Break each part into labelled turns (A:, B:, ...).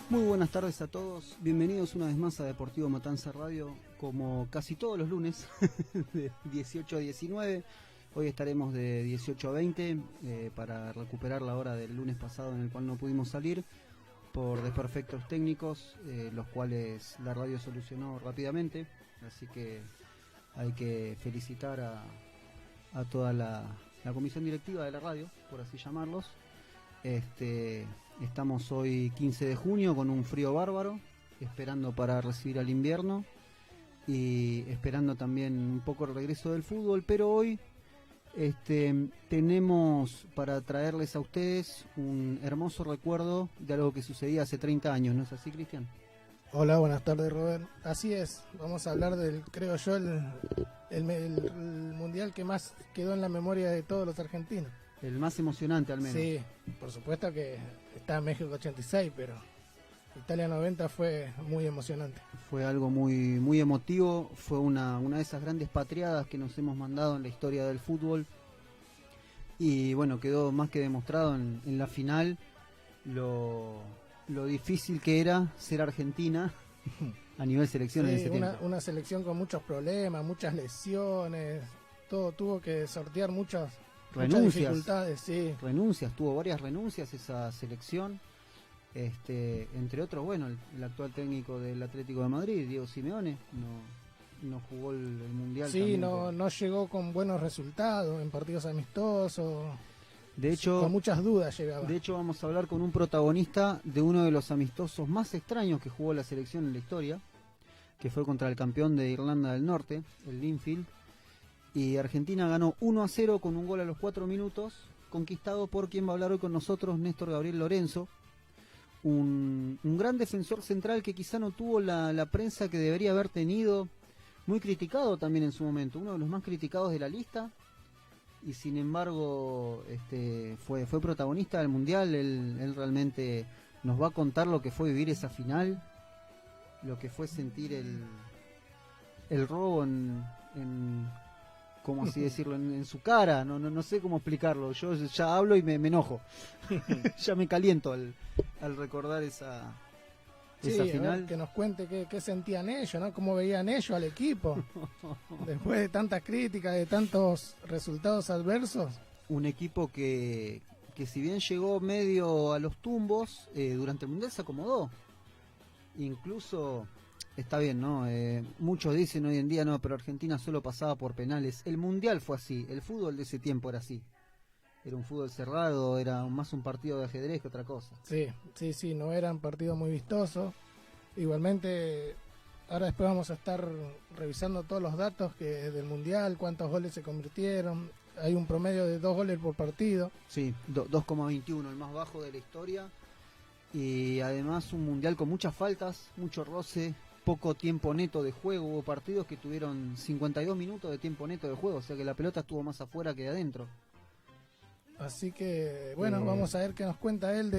A: Muy buenas tardes a todos, bienvenidos una vez más a Deportivo Matanza Radio, como casi todos los lunes, de 18 a 19, hoy estaremos de 18 a 20 para recuperar la hora del lunes pasado en el cual no pudimos salir por desperfectos técnicos, los cuales la radio solucionó rápidamente, así que hay que felicitar a toda la comisión directiva de la radio, por así llamarlos. Estamos hoy 15 de junio con un frío bárbaro, esperando para recibir al invierno y esperando también un poco el regreso del fútbol, pero hoy tenemos para traerles a ustedes un hermoso recuerdo de algo que sucedía hace 30 años, ¿no es así, Cristian?
B: Hola, buenas tardes, Robert. Así es, vamos a hablar del, creo yo, el mundial que más quedó en la memoria de todos los argentinos.
A: El más emocionante al menos.
B: Sí, por supuesto que está México 86, pero Italia 90 fue muy emocionante.
A: Fue algo muy, muy emotivo, fue una de esas grandes patriadas que nos hemos mandado en la historia del fútbol. Y bueno, quedó más que demostrado en la final lo difícil que era ser Argentina a nivel selección en ese tiempo.
B: Una selección con muchos problemas, muchas lesiones, todo tuvo que sortear muchas dificultades, sí.
A: Tuvo varias renuncias esa selección, entre otros, bueno, el actual técnico del Atlético de Madrid, Diego Simeone, no jugó el Mundial.
B: Sí, no llegó con buenos resultados en partidos amistosos.
A: De hecho,
B: con muchas dudas llegaba.
A: De hecho, vamos a hablar con un protagonista de uno de los amistosos más extraños que jugó la selección en la historia, que fue contra el campeón de Irlanda del Norte, el Linfield. Y Argentina ganó 1-0 con un gol a los 4 minutos, conquistado por quien va a hablar hoy con nosotros, Néstor Gabriel Lorenzo, un gran defensor central que quizá no tuvo la prensa que debería haber tenido, muy criticado también en su momento, uno de los más criticados de la lista, y sin embargo fue protagonista del Mundial. Él realmente nos va a contar lo que fue vivir esa final, lo que fue sentir el robo en ¿cómo así decirlo? En su cara, no sé cómo explicarlo. Yo ya hablo y me enojo. Ya me caliento al recordar esa final.
B: Que nos cuente qué sentían ellos, ¿no? Cómo veían ellos al equipo. Después de tantas críticas, de tantos resultados adversos.
A: Un equipo que si bien llegó medio a los tumbos, durante el Mundial se acomodó. Incluso... Está bien, ¿no? Muchos dicen hoy en día, no, pero Argentina solo pasaba por penales. El Mundial fue así, el fútbol de ese tiempo era así. Era un fútbol cerrado, era más un partido de ajedrez que otra cosa.
B: Sí, no eran partidos muy vistosos. Igualmente, ahora después vamos a estar revisando todos los datos del Mundial, cuántos goles se convirtieron. Hay un promedio de 2 goles por partido.
A: Sí, 2,21, el más bajo de la historia. Y además un Mundial con muchas faltas, mucho roce, poco tiempo neto de juego. Hubo partidos que tuvieron 52 minutos de tiempo neto de juego, o sea que la pelota estuvo más afuera que de adentro.
B: Así que, bueno, vamos a ver qué nos cuenta él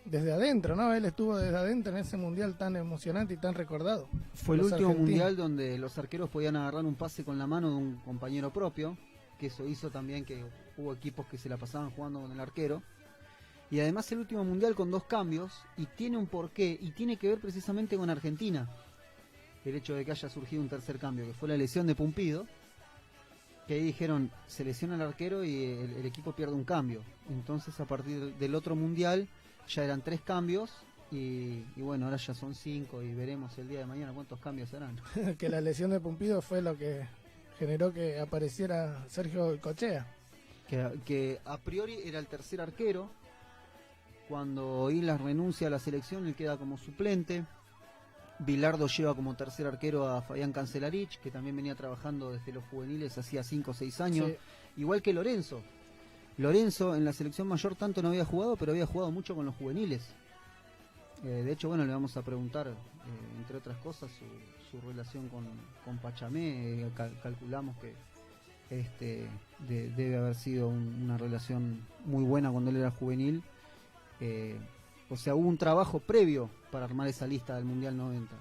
B: desde adentro, ¿no? Él estuvo desde adentro en ese Mundial tan emocionante y tan recordado.
A: Fue el último Mundial donde los arqueros podían agarrar un pase con la mano de un compañero propio, que eso hizo también que hubo equipos que se la pasaban jugando con el arquero. Y además el último Mundial con 2 cambios, y tiene un porqué, y tiene que ver precisamente con Argentina. El hecho de que haya surgido un tercer cambio, que fue la lesión de Pumpido, que ahí dijeron, se lesiona el arquero y el equipo pierde un cambio. Entonces a partir del otro Mundial ya eran 3 cambios, y bueno, ahora ya son 5, y veremos el día de mañana cuántos cambios serán.
B: Que la lesión de Pumpido fue lo que generó que apareciera Sergio Goycochea.
A: Que a priori era el tercer arquero. Cuando Islas renuncia a la selección, él queda como suplente. Bilardo lleva como tercer arquero a Fabián Cancelarich, que también venía trabajando desde los juveniles hacía 5 o 6 años. Sí. Igual que Lorenzo. Lorenzo en la selección mayor tanto no había jugado, pero había jugado mucho con los juveniles. De hecho, bueno, le vamos a preguntar, entre otras cosas, su relación con Pachamé. Calculamos que debe haber sido una relación muy buena cuando él era juvenil. O sea, hubo un trabajo previo para armar esa lista del Mundial 90.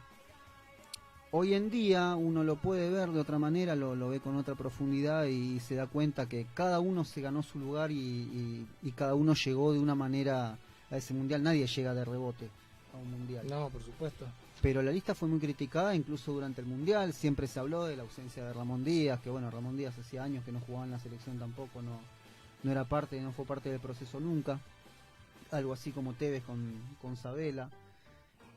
A: Hoy en día uno lo puede ver de otra manera, lo ve con otra profundidad y se da cuenta que cada uno se ganó su lugar y cada uno llegó de una manera a ese Mundial. Nadie llega de rebote a un mundial.
B: No, por supuesto.
A: Pero la lista fue muy criticada, incluso durante el mundial. Siempre se habló de la ausencia de Ramón Díaz, que bueno, Ramón Díaz hacía años que no jugaba en la selección tampoco, no era parte, no fue parte del proceso nunca. Algo así como Tevez con Sabela.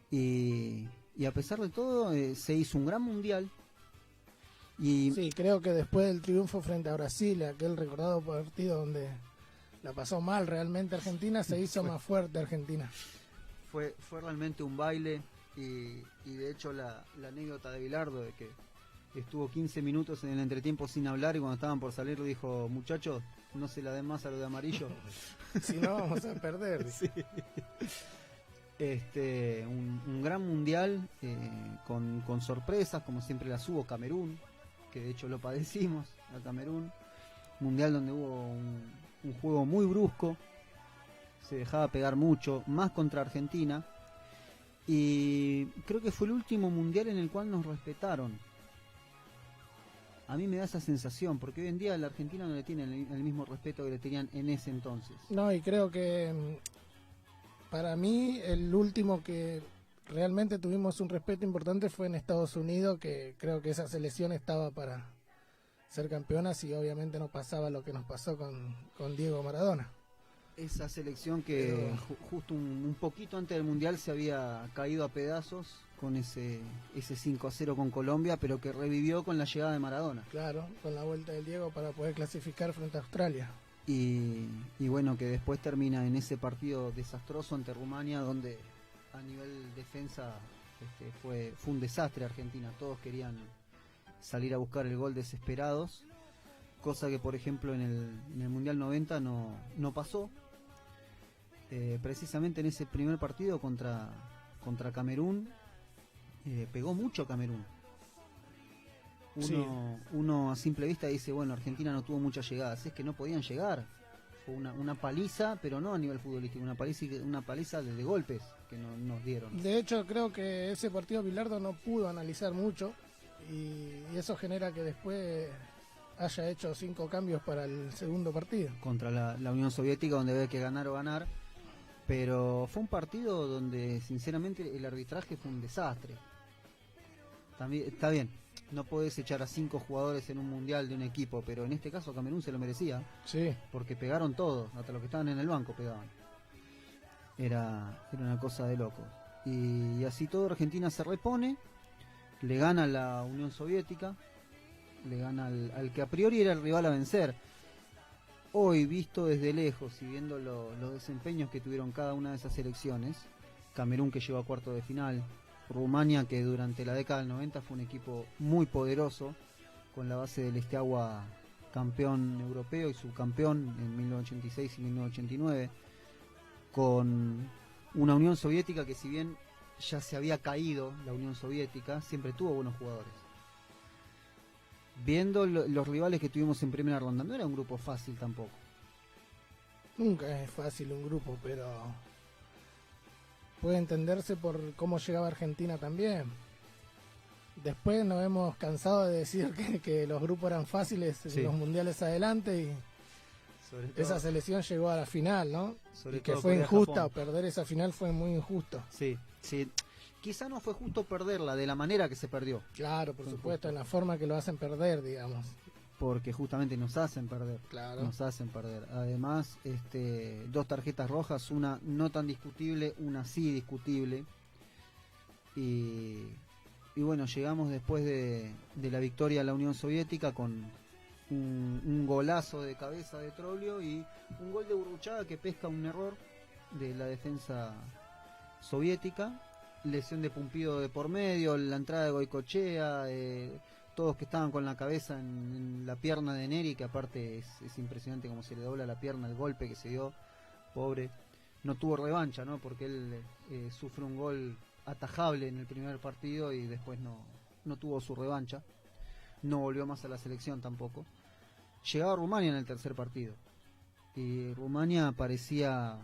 A: Y a pesar de todo, se hizo un gran mundial. Y
B: sí, creo que después del triunfo frente a Brasil, aquel recordado partido donde la pasó mal realmente Argentina, se hizo más fuerte Argentina.
A: Fue realmente un baile. Y de hecho la anécdota de Bilardo de que estuvo 15 minutos en el entretiempo sin hablar y cuando estaban por salir dijo: muchachos, no se la den más a lo de amarillo.
B: Si no vamos a perder.
A: Sí. Un gran mundial con sorpresas, como siempre las hubo. Camerún, que de hecho lo padecimos a Camerún, mundial donde hubo un juego muy brusco, se dejaba pegar mucho, más contra Argentina. Y creo que fue el último mundial en el cual nos respetaron. A mí me da esa sensación, porque hoy en día la Argentina no le tienen el mismo respeto que le tenían en ese entonces.
B: No, y creo que para mí el último que realmente tuvimos un respeto importante fue en Estados Unidos, que creo que esa selección estaba para ser campeonas y obviamente no pasaba lo que nos pasó con Diego Maradona.
A: Esa selección que justo un poquito antes del Mundial se había caído a pedazos con ese 5-0 con Colombia, pero que revivió con la llegada de Maradona.
B: Claro, con la vuelta del Diego para poder clasificar frente a Australia.
A: Y bueno, que después termina en ese partido desastroso ante Rumania, donde a nivel defensa fue un desastre Argentina. Todos querían salir a buscar el gol desesperados, cosa que por ejemplo en el Mundial 90 no pasó. Precisamente en ese primer partido contra Camerún, pegó mucho Camerún. Uno a simple vista dice, bueno, Argentina no tuvo muchas llegadas, es que no podían llegar. Fue una paliza, pero no a nivel futbolístico, una paliza de golpes que nos dieron.
B: De hecho, creo que ese partido Bilardo no pudo analizar mucho y eso genera que después haya hecho 5 cambios para el segundo partido.
A: Contra la Unión Soviética, donde había que ganar o ganar. Pero fue un partido donde sinceramente el arbitraje fue un desastre. También está bien, no podés echar a 5 jugadores en un mundial de un equipo, pero en este caso Camerún se lo merecía.
B: Sí.
A: Porque pegaron todos, hasta los que estaban en el banco pegaban. Era una cosa de loco. Y así todo Argentina se repone, le gana a la Unión Soviética, le gana al que a priori era el rival a vencer. Hoy, visto desde lejos y viendo los desempeños que tuvieron cada una de esas selecciones, Camerún que llegó a cuarto de final, Rumania que durante la década del 90 fue un equipo muy poderoso, con la base del Steaua campeón europeo y subcampeón en 1986 y 1989, con una Unión Soviética que si bien ya se había caído la Unión Soviética, siempre tuvo buenos jugadores. Viendo los rivales que tuvimos en primera ronda, no era un grupo fácil tampoco.
B: Nunca es fácil un grupo, pero puede entenderse por cómo llegaba Argentina también. Después nos hemos cansado de decir que los grupos eran fáciles en los mundiales adelante y esa selección llegó a la final, ¿no? Y que fue injusta, perder esa final fue muy injusto.
A: Sí. Quizá no fue justo perderla de la manera que se perdió.
B: Claro, por supuesto, en la forma que lo hacen perder, digamos.
A: Porque justamente nos hacen perder.
B: Claro.
A: Nos hacen perder. Además, 2 tarjetas rojas, una no tan discutible, una sí discutible. Y bueno, llegamos después de la victoria a la Unión Soviética con un golazo de cabeza de Troglio y un gol de Burruchaga que pesca un error de la defensa soviética. Lesión de Pumpido de por medio, la entrada de Goicochea, todos que estaban con la cabeza en la pierna de Neri, que aparte es impresionante cómo se le dobla la pierna, el golpe que se dio, pobre. No tuvo revancha, ¿no? Porque él sufre un gol atajable en el primer partido y después no tuvo su revancha. No volvió más a la selección tampoco. Llegaba Rumania en el tercer partido y Rumania parecía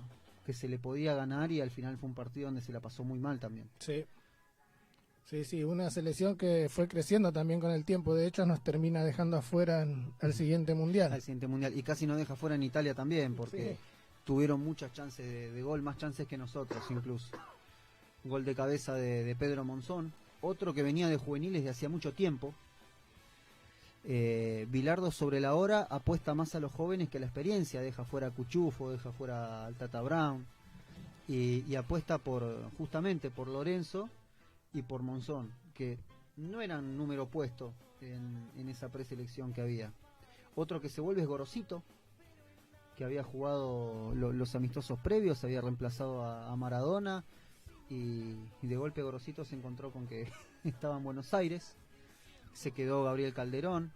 A: que se le podía ganar y al final fue un partido donde se la pasó muy mal también.
B: Sí, una selección que fue creciendo también con el tiempo, de hecho nos termina dejando afuera al siguiente mundial.
A: Al siguiente mundial, y casi nos deja fuera en Italia también, porque tuvieron muchas chances de gol, más chances que nosotros incluso. gol de cabeza de Pedro Monzón, otro que venía de juveniles de hacía mucho tiempo. Bilardo sobre la hora apuesta más a los jóvenes que a la experiencia, deja fuera a Cuchufo, deja fuera al Tata Brown y apuesta justamente por Lorenzo y por Monzón, que no eran número puesto en esa preselección que había. Otro que se vuelve es Gorosito, que había jugado los amistosos previos, había reemplazado a Maradona y de golpe Gorosito se encontró con que estaba en Buenos Aires. Se quedó Gabriel Calderón,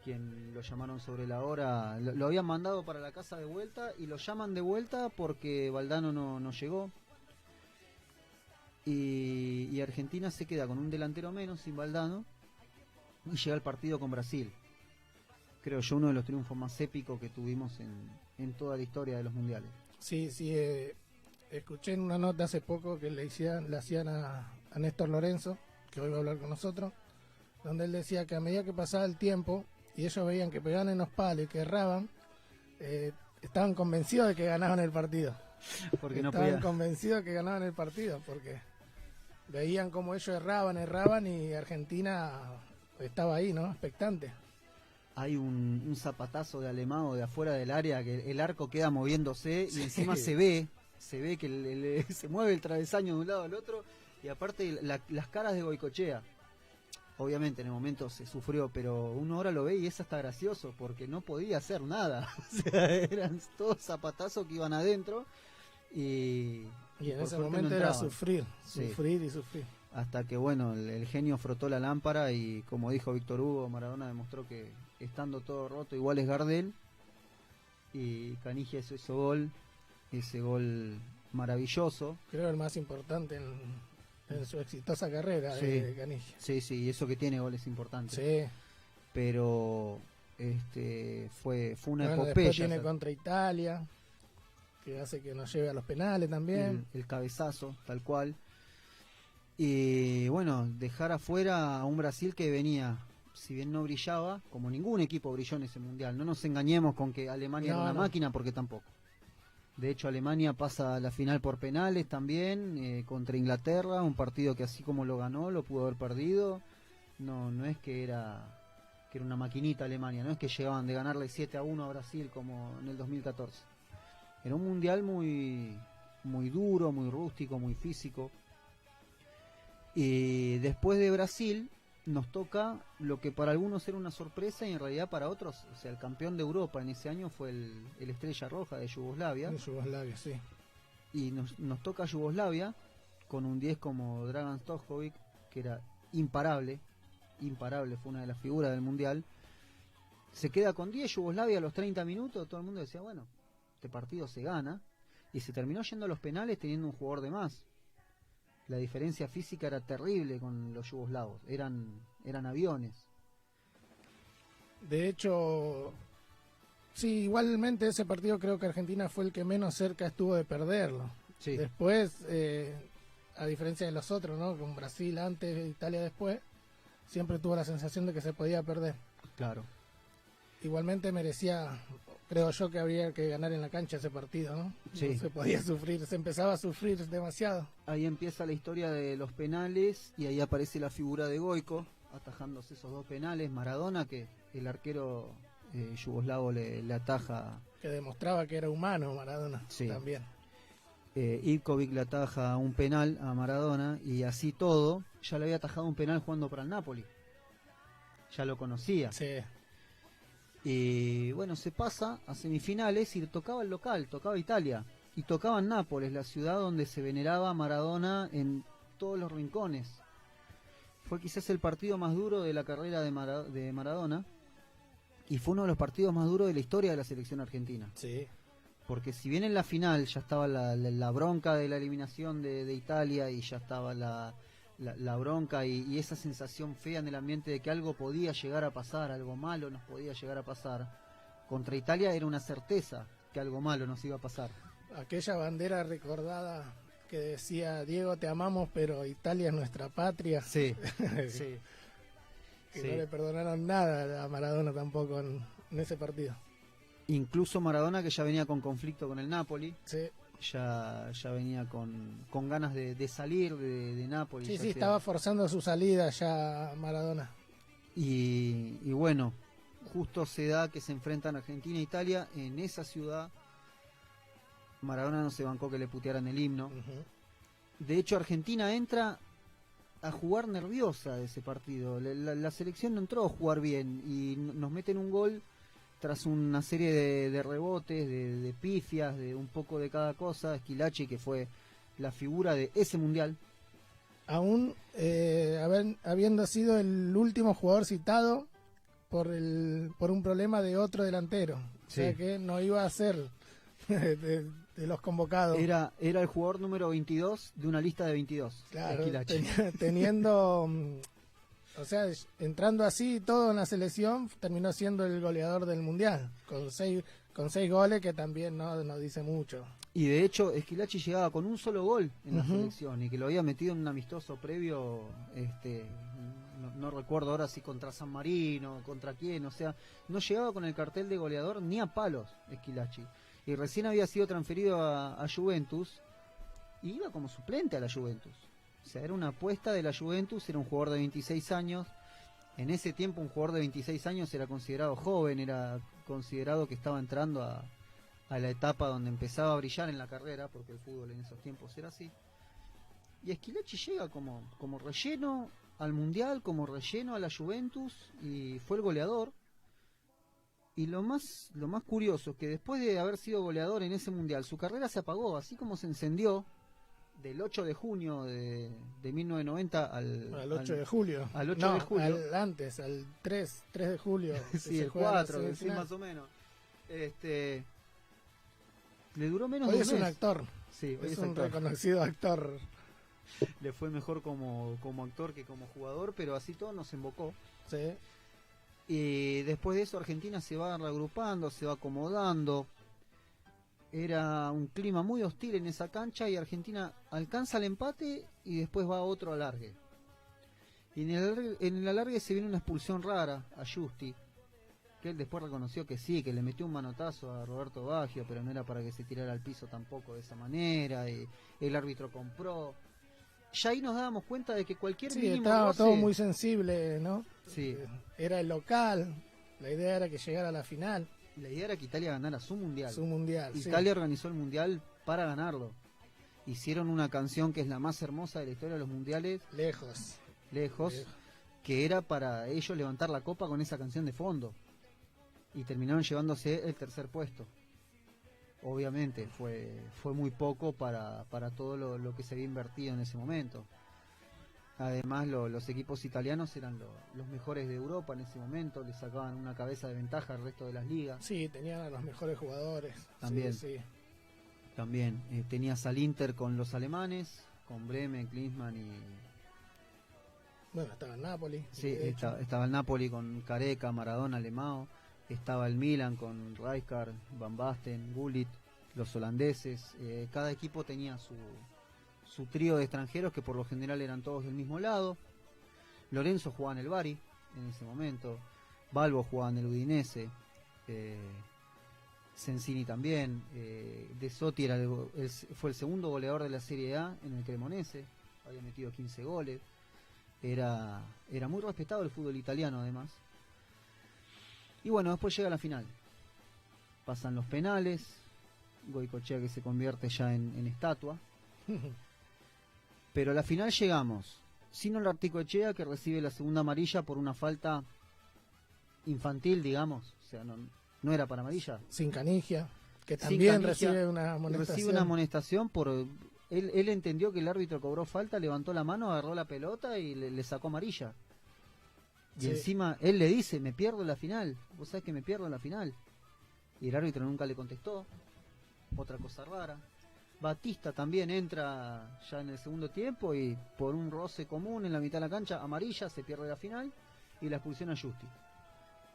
A: quien lo llamaron sobre la hora, lo habían mandado para la casa de vuelta y lo llaman de vuelta porque Valdano no llegó. Y Argentina se queda con un delantero menos, sin Valdano, y llega al partido con Brasil. Creo yo uno de los triunfos más épicos que tuvimos en toda la historia de los mundiales.
B: Sí, escuché en una nota hace poco que le hacían a Néstor Lorenzo, que hoy va a hablar con nosotros, donde él decía que a medida que pasaba el tiempo y ellos veían que pegaban en los palos y que erraban, estaban convencidos de que ganaban el partido.
A: Porque no
B: estaban convencidos de que ganaban el partido, porque veían como ellos erraban y Argentina estaba ahí, ¿no? Expectante.
A: Hay un zapatazo de Alemán de afuera del área que el arco queda moviéndose y encima se ve que se mueve el travesaño de un lado al otro y aparte las caras de Goicoechea. Obviamente en el momento se sufrió, pero uno ahora lo ve y es hasta gracioso porque no podía hacer nada. O sea, eran todos zapatazos que iban adentro y
B: en ese momento era sufrir y sufrir.
A: Hasta que bueno, el genio frotó la lámpara y como dijo Víctor Hugo, Maradona demostró que estando todo roto igual es Gardel y Canigia hizo ese gol maravilloso.
B: Creo el más importante en su exitosa carrera de Canigia.
A: Sí, y eso que tiene goles importantes.
B: Sí.
A: Pero fue una epopeya.
B: Después tiene contra Italia, que hace que nos lleve a los penales también.
A: El cabezazo, tal cual. Y bueno, dejar afuera a un Brasil que venía, si bien no brillaba, como ningún equipo brilló en ese mundial. No nos engañemos con que Alemania era una máquina, porque tampoco. De hecho, Alemania pasa a la final por penales también, contra Inglaterra, un partido que así como lo ganó, lo pudo haber perdido. No es que era una maquinita Alemania, no es que llegaban de ganarle 7-1 a Brasil como en el 2014. Era un mundial muy, muy duro, muy rústico, muy físico. Y después de Brasil nos toca lo que para algunos era una sorpresa y en realidad para otros, o sea, el campeón de Europa en ese año fue el Estrella Roja de Yugoslavia.
B: De Yugoslavia, sí.
A: Y nos toca Yugoslavia con un 10 como Dragan Stojkovic, que era imparable, fue una de las figuras del mundial. Se queda con 10 Yugoslavia a los 30 minutos, todo el mundo decía, bueno, este partido se gana, y se terminó yendo a los penales teniendo un jugador de más. La diferencia física era terrible con los yugoslavos, eran aviones.
B: De hecho, sí, igualmente ese partido creo que Argentina fue el que menos cerca estuvo de perderlo.
A: Sí.
B: Después, a diferencia de los otros, ¿no? Con Brasil antes, Italia después, siempre tuvo la sensación de que se podía perder.
A: Claro.
B: Igualmente merecía, creo yo, que habría que ganar en la cancha ese partido, ¿no?
A: Sí.
B: No se podía sufrir, se empezaba a sufrir demasiado.
A: Ahí empieza la historia de los penales y ahí aparece la figura de Goico atajándose esos dos penales. Maradona, que el arquero yugoslavo le ataja.
B: Que demostraba que era humano Maradona,
A: sí.
B: También.
A: Ivkovic le ataja un penal a Maradona y así todo, ya le había atajado un penal jugando para el Napoli. Ya lo conocía.
B: Sí.
A: Y bueno, se pasa a semifinales y tocaba el local, tocaba Italia. Y tocaba en Nápoles, la ciudad donde se veneraba a Maradona en todos los rincones. Fue quizás el partido más duro de la carrera de Maradona. Y fue uno de los partidos más duros de la historia de la selección argentina.
B: Sí.
A: Porque si bien en la final ya estaba la bronca de la eliminación de Italia y ya estaba la bronca y esa sensación fea en el ambiente de que algo podía llegar a pasar, algo malo nos podía llegar a pasar, contra Italia era una certeza que algo malo nos iba a pasar.
B: Aquella bandera recordada que decía, Diego, te amamos, pero Italia es nuestra patria.
A: Sí, sí.
B: Que sí. No le perdonaron nada a Maradona tampoco en ese partido.
A: Incluso Maradona, que ya venía con conflicto con el Napoli,
B: sí.
A: ya venía con ganas de salir de Nápoles.
B: Sí, estaba forzando su salida ya Maradona.
A: Y bueno, justo se da que se enfrentan Argentina e Italia en esa ciudad. Maradona no se bancó que le putearan el himno. De hecho, Argentina entra a jugar nerviosa de ese partido. La selección no entró a jugar bien y nos meten un gol tras una serie de rebotes, de pifias, de un poco de cada cosa. Schillaci, que fue la figura de ese mundial.
B: Aún habiendo sido el último jugador citado por un problema de otro delantero. Sí. O sea que no iba a ser de los convocados.
A: Era el jugador número 22 de una lista de 22.
B: Claro, teniendo... O sea, entrando así todo en la selección, terminó siendo el goleador del Mundial, con seis goles, que también no dice mucho.
A: Y de hecho, Schillaci llegaba con un solo gol en la selección, y que lo había metido en un amistoso previo, no recuerdo ahora si contra San Marino, contra quién, o sea, no llegaba con el cartel de goleador ni a palos Schillaci. Y recién había sido transferido a Juventus, y iba como suplente a la Juventus. O sea, era una apuesta de la Juventus, era un jugador de 26 años. En ese tiempo un jugador de 26 años era considerado joven, era considerado que estaba entrando a la etapa donde empezaba a brillar en la carrera, porque el fútbol en esos tiempos era así. Y Schillaci llega como relleno al Mundial, como relleno a la Juventus, y fue el goleador. Y lo más curioso es que después de haber sido goleador en ese Mundial, su carrera se apagó, así como se encendió del 8 de junio de 1990
B: al 8 de julio.
A: Al 8 de julio.
B: Antes, al 3 de julio.
A: Sí, el 4, sí, más o menos. Le duró menos
B: hoy
A: de un
B: mes.
A: mes.
B: Un actor.
A: Sí,
B: es un reconocido actor.
A: Le fue mejor como actor que como jugador, pero así todo nos embocó.
B: Sí.
A: Y después de eso Argentina se va reagrupando, se va acomodando. Era un clima muy hostil en esa cancha y Argentina alcanza el empate y después va a otro alargue. Y en el alargue se viene una expulsión rara a Justi, que él después reconoció que sí, que le metió un manotazo a Roberto Baggio, pero no era para que se tirara al piso tampoco de esa manera, y el árbitro compró. Ya ahí nos dábamos cuenta de que cualquier mínimo
B: estaba
A: roce...
B: todo muy sensible, ¿no?
A: Sí.
B: Era el local, la idea era que llegara a la final.
A: La idea era que Italia ganara su mundial.
B: Italia
A: organizó el mundial para ganarlo. Hicieron una canción que es la más hermosa de la historia de los mundiales.
B: Lejos.
A: Que era para ellos levantar la copa con esa canción de fondo. Y terminaron llevándose el tercer puesto. Obviamente, fue muy poco para todo lo que se había invertido en ese momento. Además, los equipos italianos eran los mejores de Europa en ese momento, le sacaban una cabeza de ventaja al resto de las ligas.
B: Sí, tenían a los mejores jugadores.
A: También.
B: Sí.
A: También tenías al Inter con los alemanes, con Bremen, Klinsmann y...
B: Bueno, estaba el Napoli.
A: Sí, estaba el Napoli con Careca, Maradona, Lemao. Estaba el Milan con Rijkaard, Van Basten, Gullit, los holandeses. Cada equipo tenía su trío de extranjeros, que por lo general eran todos del mismo lado. Lorenzo jugaba en el Bari en ese momento. Balbo jugaba en el Udinese. Sensini también. De Sotti fue el segundo goleador de la Serie A en el Cremonese. Había metido 15 goles. Era muy respetado el fútbol italiano, además. Y bueno, después llega la final. Pasan los penales. Goicoechea, que se convierte ya en estatua. Pero a la final llegamos sin Ollarticoechea, que recibe la segunda amarilla por una falta infantil, digamos. O sea, no era para amarilla.
B: Sin Canigia, que también recibe una
A: amonestación por... Él entendió que el árbitro cobró falta, levantó la mano, agarró la pelota y le sacó amarilla. Y encima él le dice, me pierdo la final. Vos sabés que me pierdo la final. Y el árbitro nunca le contestó. Otra cosa rara. Batista también entra ya en el segundo tiempo y por un roce común en la mitad de la cancha, amarilla, se pierde la final y la expulsión a Justi.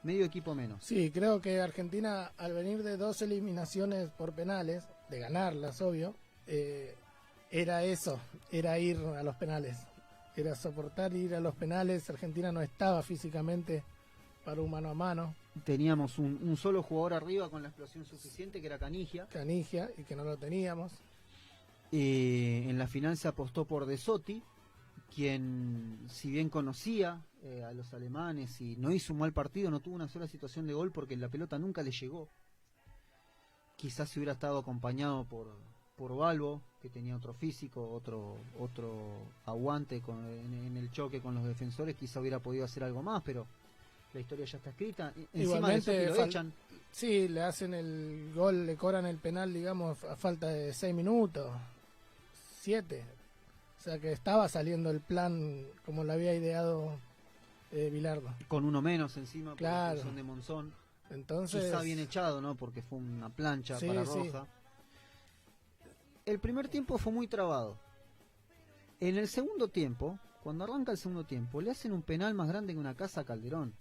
A: Medio equipo menos.
B: Sí, creo que Argentina, al venir de 2 eliminaciones por penales, de ganarlas, obvio, era eso, era ir a los penales. Era soportar ir a los penales. Argentina no estaba físicamente para un mano a mano.
A: Teníamos un solo jugador arriba con la explosión suficiente, que era Canigia.
B: Canigia, y que no lo teníamos.
A: En la final se apostó por De Sotti, quien, si bien conocía a los alemanes y no hizo un mal partido, no tuvo una sola situación de gol porque la pelota nunca le llegó. Quizás si hubiera estado acompañado por Balbo, que tenía otro físico, otro aguante en el choque con los defensores, quizá hubiera podido hacer algo más, pero la historia ya está escrita. Encima de Sotti lo echan.
B: Sí, le hacen el gol, le cobran el penal, digamos, a falta de 6 minutos, 7. O sea que estaba saliendo el plan como lo había ideado Bilardo.
A: Con uno menos encima, por la expulsión de Monzón.
B: Entonces,
A: quizá bien echado, ¿no? Porque fue una plancha para Roja. El primer tiempo fue muy trabado. En el segundo tiempo, cuando arranca el segundo tiempo, le hacen un penal más grande que una casa a Calderón,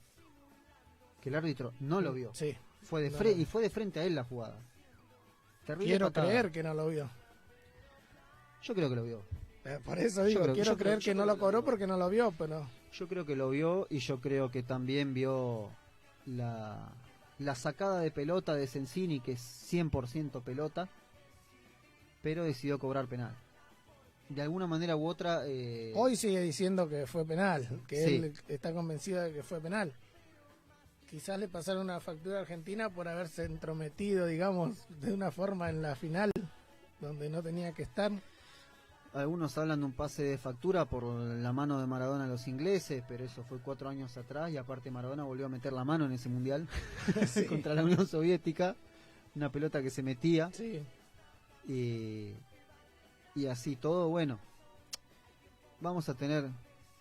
A: que el árbitro no lo vio.
B: Sí.
A: Y fue de frente a él la jugada.
B: Terrible quiero patada. Creer que no lo vio.
A: Yo creo que lo vio.
B: Por eso digo, quiero creer que no lo cobró porque no lo vio, pero...
A: Yo creo que lo vio, y yo creo que también vio la sacada de pelota de Sensini, que es 100% pelota, pero decidió cobrar penal. De alguna manera u otra...
B: Hoy sigue diciendo que fue penal, que sí. Él está convencido de que fue penal. Quizás le pasaron una factura a Argentina por haberse entrometido, digamos, de una forma en la final, donde no tenía que estar.
A: Algunos hablan de un pase de factura por la mano de Maradona a los ingleses, pero eso fue 4 años atrás, y aparte Maradona volvió a meter la mano en ese mundial sí. Contra la Unión Soviética, una pelota que se metía.
B: Sí.
A: Y así todo, bueno, vamos a tener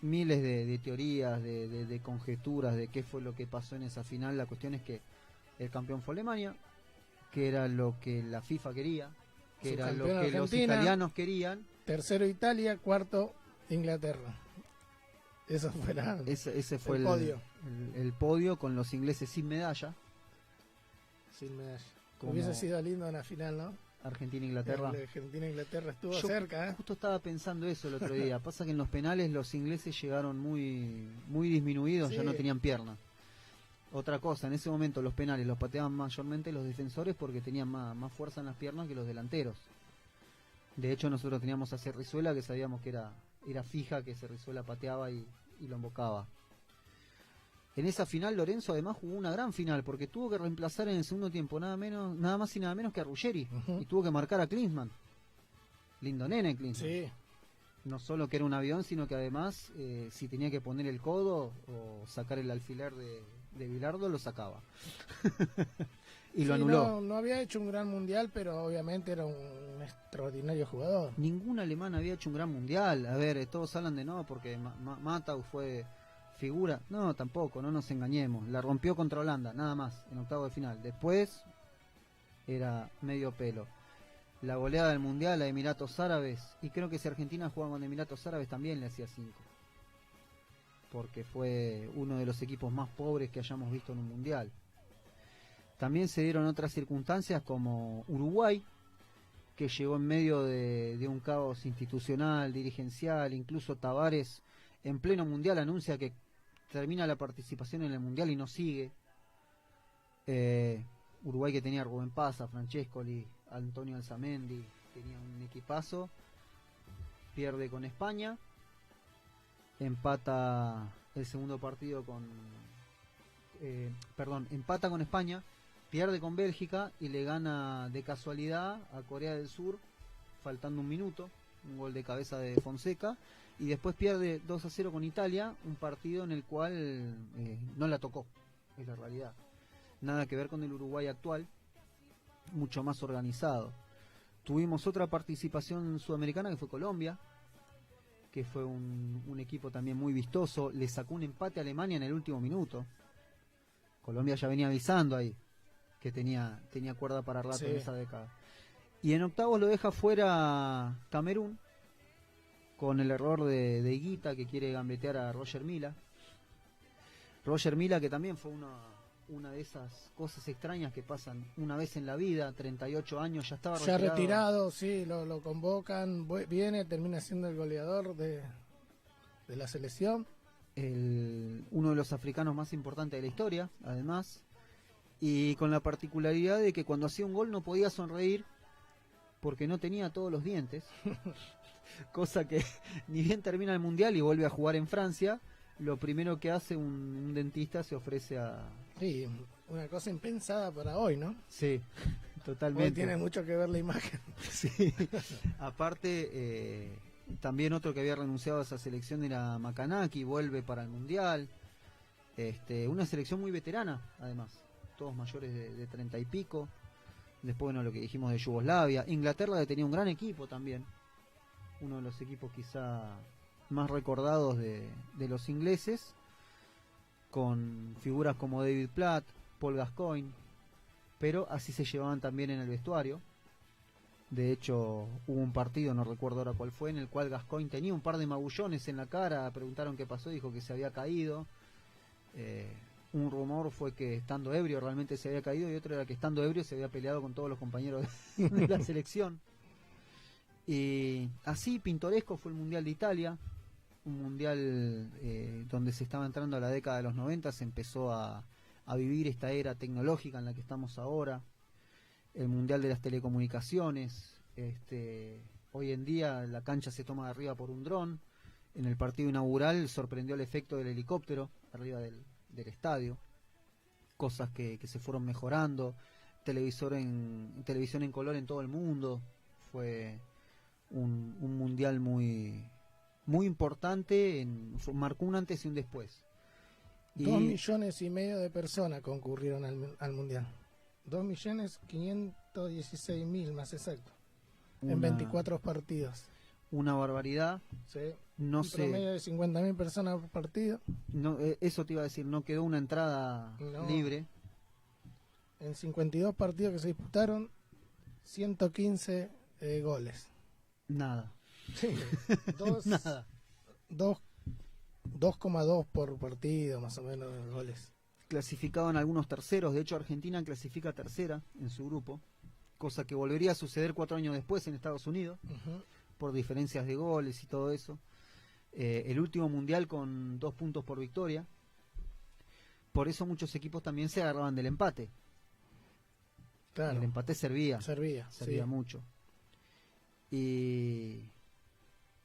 A: miles de teorías, de conjeturas de qué fue lo que pasó en esa final. La cuestión es que el campeón fue Alemania, que era lo que la FIFA quería, que era lo que Argentina, los italianos querían.
B: Tercero Italia, cuarto Inglaterra. Eso fue
A: ese fue el
B: podio.
A: El podio, con los ingleses sin medalla.
B: Sin medalla. Hubiese sido lindo en la final, ¿no?
A: Argentina-Inglaterra.
B: Argentina-Inglaterra estuvo cerca, ¿eh?
A: Justo estaba pensando eso el otro día. Pasa que en los penales los ingleses llegaron muy disminuidos, sí. Ya no tenían pierna. Otra cosa, en ese momento los penales los pateaban mayormente los defensores porque tenían más fuerza en las piernas que los delanteros. De hecho, nosotros teníamos a Cerrizuela, que sabíamos que era fija, que Cerrizuela pateaba y lo embocaba. En esa final Lorenzo además jugó una gran final, porque tuvo que reemplazar en el segundo tiempo nada más y nada menos que a Ruggeri, y tuvo que marcar a Klinsmann. Lindo nene Klinsmann.
B: Sí.
A: No solo que era un avión, sino que además si tenía que poner el codo o sacar el alfiler de Bilardo, lo sacaba. Y lo anuló.
B: No había hecho un gran mundial, pero obviamente era un extraordinario jugador.
A: Ningún alemán había hecho un gran mundial. A ver, todos hablan de no, porque Matthäus fue figura. No, tampoco, no nos engañemos. La rompió contra Holanda, nada más, en octavo de final. Después era medio pelo. La goleada del mundial a Emiratos Árabes, y creo que si Argentina jugaba con Emiratos Árabes también le hacía 5. Porque fue uno de los equipos más pobres que hayamos visto en un mundial. También se dieron otras circunstancias como Uruguay, que llegó en medio de un caos institucional, dirigencial. Incluso Tavares en pleno mundial anuncia que termina la participación en el mundial y no sigue. Uruguay, que tenía a Rubén Paz, a Francescoli, a Antonio Alzamendi, tenía un equipazo, pierde con España, empata el segundo partido empata con España, pierde con Bélgica y le gana de casualidad a Corea del Sur faltando un minuto, un gol de cabeza de Fonseca, y después pierde 2-0 con Italia, un partido en el cual no la tocó, es la realidad. Nada que ver con el Uruguay actual, mucho más organizado. Tuvimos otra participación sudamericana que fue Colombia, que fue un equipo también muy vistoso, le sacó un empate a Alemania en el último minuto. Colombia ya venía avisando ahí que tenía cuerda para rato en esa década. Y en octavos lo deja fuera Camerún, con el error de Higuita, que quiere gambetear a Roger Mila. Roger Mila, que también fue una de esas cosas extrañas que pasan una vez en la vida, 38 años, ya estaba retirado.
B: Ya retirado, sí, lo convocan, viene, termina siendo el goleador de la selección.
A: uno de los africanos más importantes de la historia, además, y con la particularidad de que cuando hacía un gol no podía sonreír porque no tenía todos los dientes, cosa que ni bien termina el Mundial y vuelve a jugar en Francia, lo primero que hace un dentista se ofrece a...
B: Sí, una cosa impensada para hoy, ¿no?
A: Sí, totalmente.
B: Hoy tiene mucho que ver la imagen.
A: Sí, aparte, también otro que había renunciado a esa selección era Macanaki, vuelve para el Mundial. Una selección muy veterana, además, todos mayores de 30 y pico. Después, bueno, lo que dijimos de Yugoslavia. Inglaterra tenía un gran equipo también, uno de los equipos quizá más recordados de los ingleses, con figuras como David Platt, Paul Gascoigne, pero así se llevaban también en el vestuario. De hecho, hubo un partido, no recuerdo ahora cuál fue, en el cual Gascoigne tenía un par de magullones en la cara, preguntaron qué pasó, dijo que se había caído. Un rumor fue que estando ebrio realmente se había caído, y otro era que estando ebrio se había peleado con todos los compañeros de la selección. Y así pintoresco fue el Mundial de Italia, un mundial donde se estaba entrando a la década de los 90, se empezó a vivir esta era tecnológica en la que estamos ahora, el Mundial de las Telecomunicaciones. Hoy en día la cancha se toma de arriba por un dron. En el partido inaugural sorprendió el efecto del helicóptero arriba del estadio, cosas que se fueron mejorando, televisión en color en todo el mundo. Fue un mundial muy importante, marcó un antes y un después.
B: 2,5 millones de personas concurrieron al mundial. 2.516.000 más exacto, en 24 partidos.
A: Una barbaridad.
B: Sí.
A: No
B: un
A: sé.
B: Promedio de 50.000 personas por partido.
A: No, eso te iba a decir, no quedó una entrada libre.
B: En 52 partidos que se disputaron, 115 goles.
A: Nada.
B: Sí.
A: Nada.
B: 2,2 por partido, más o menos, goles.
A: Clasificaban algunos terceros, de hecho Argentina clasifica tercera en su grupo, cosa que volvería a suceder 4 años después en Estados Unidos, por diferencias de goles y todo eso. El último mundial con 2 puntos por victoria, por eso muchos equipos también se agarraban del empate.
B: Claro.
A: El empate servía
B: sí.
A: mucho. Y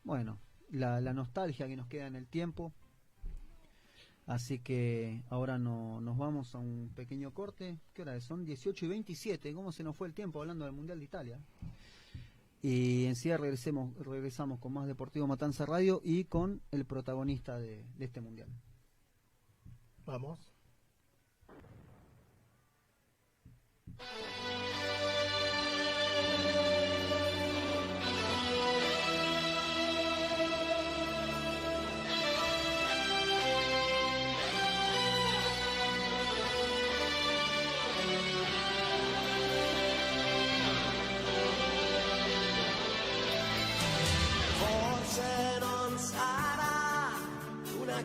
A: bueno, la nostalgia que nos queda en el tiempo. Así que ahora nos vamos a un pequeño corte. ¿Qué hora es? Son 18:27. ¿Cómo se nos fue el tiempo hablando del Mundial de Italia? Y enseguida regresamos con más Deportivo Matanza Radio y con el protagonista de este Mundial.
B: Vamos.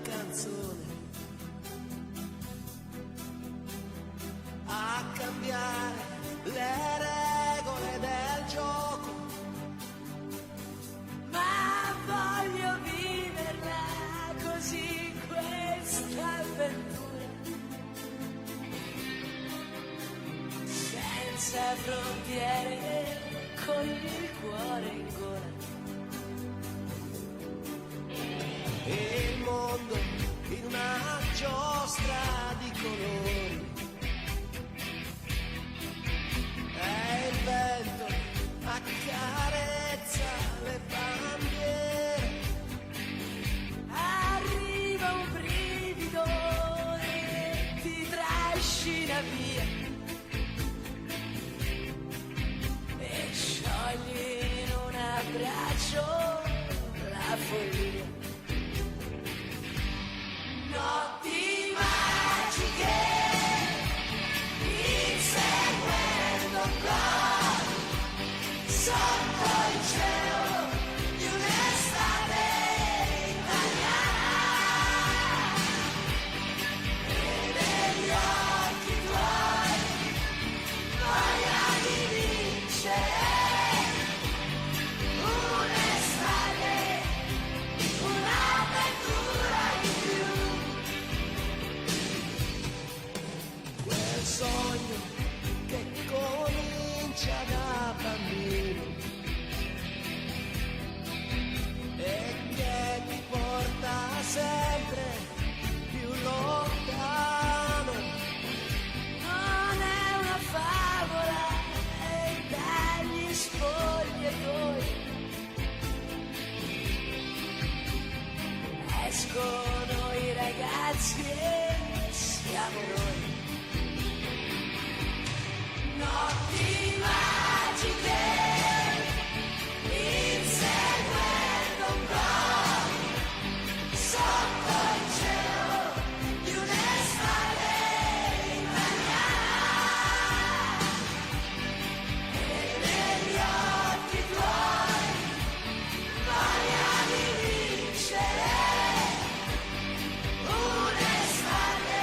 C: Canzone a cambiare le regole del gioco, ma voglio viverla così questa avventura, senza frontiere, con il cuore in gola. E il mondo in una giostra di colori, e il vento accarezza le bandiere, arriva un brivido e ti trascina via, e sciogli in un abbraccio la follia. Notti magiche, inseguendo cori, sotto il cielo di un'estate italiana, e negli occhi tuoi voglia di vincere un'estate, una sono i ragazzi e siamo noi. Notti magiche, inseguendo un po' sotto il cielo di un'estate italiana. E negli occhi tuoi voglia di vincere un'estate,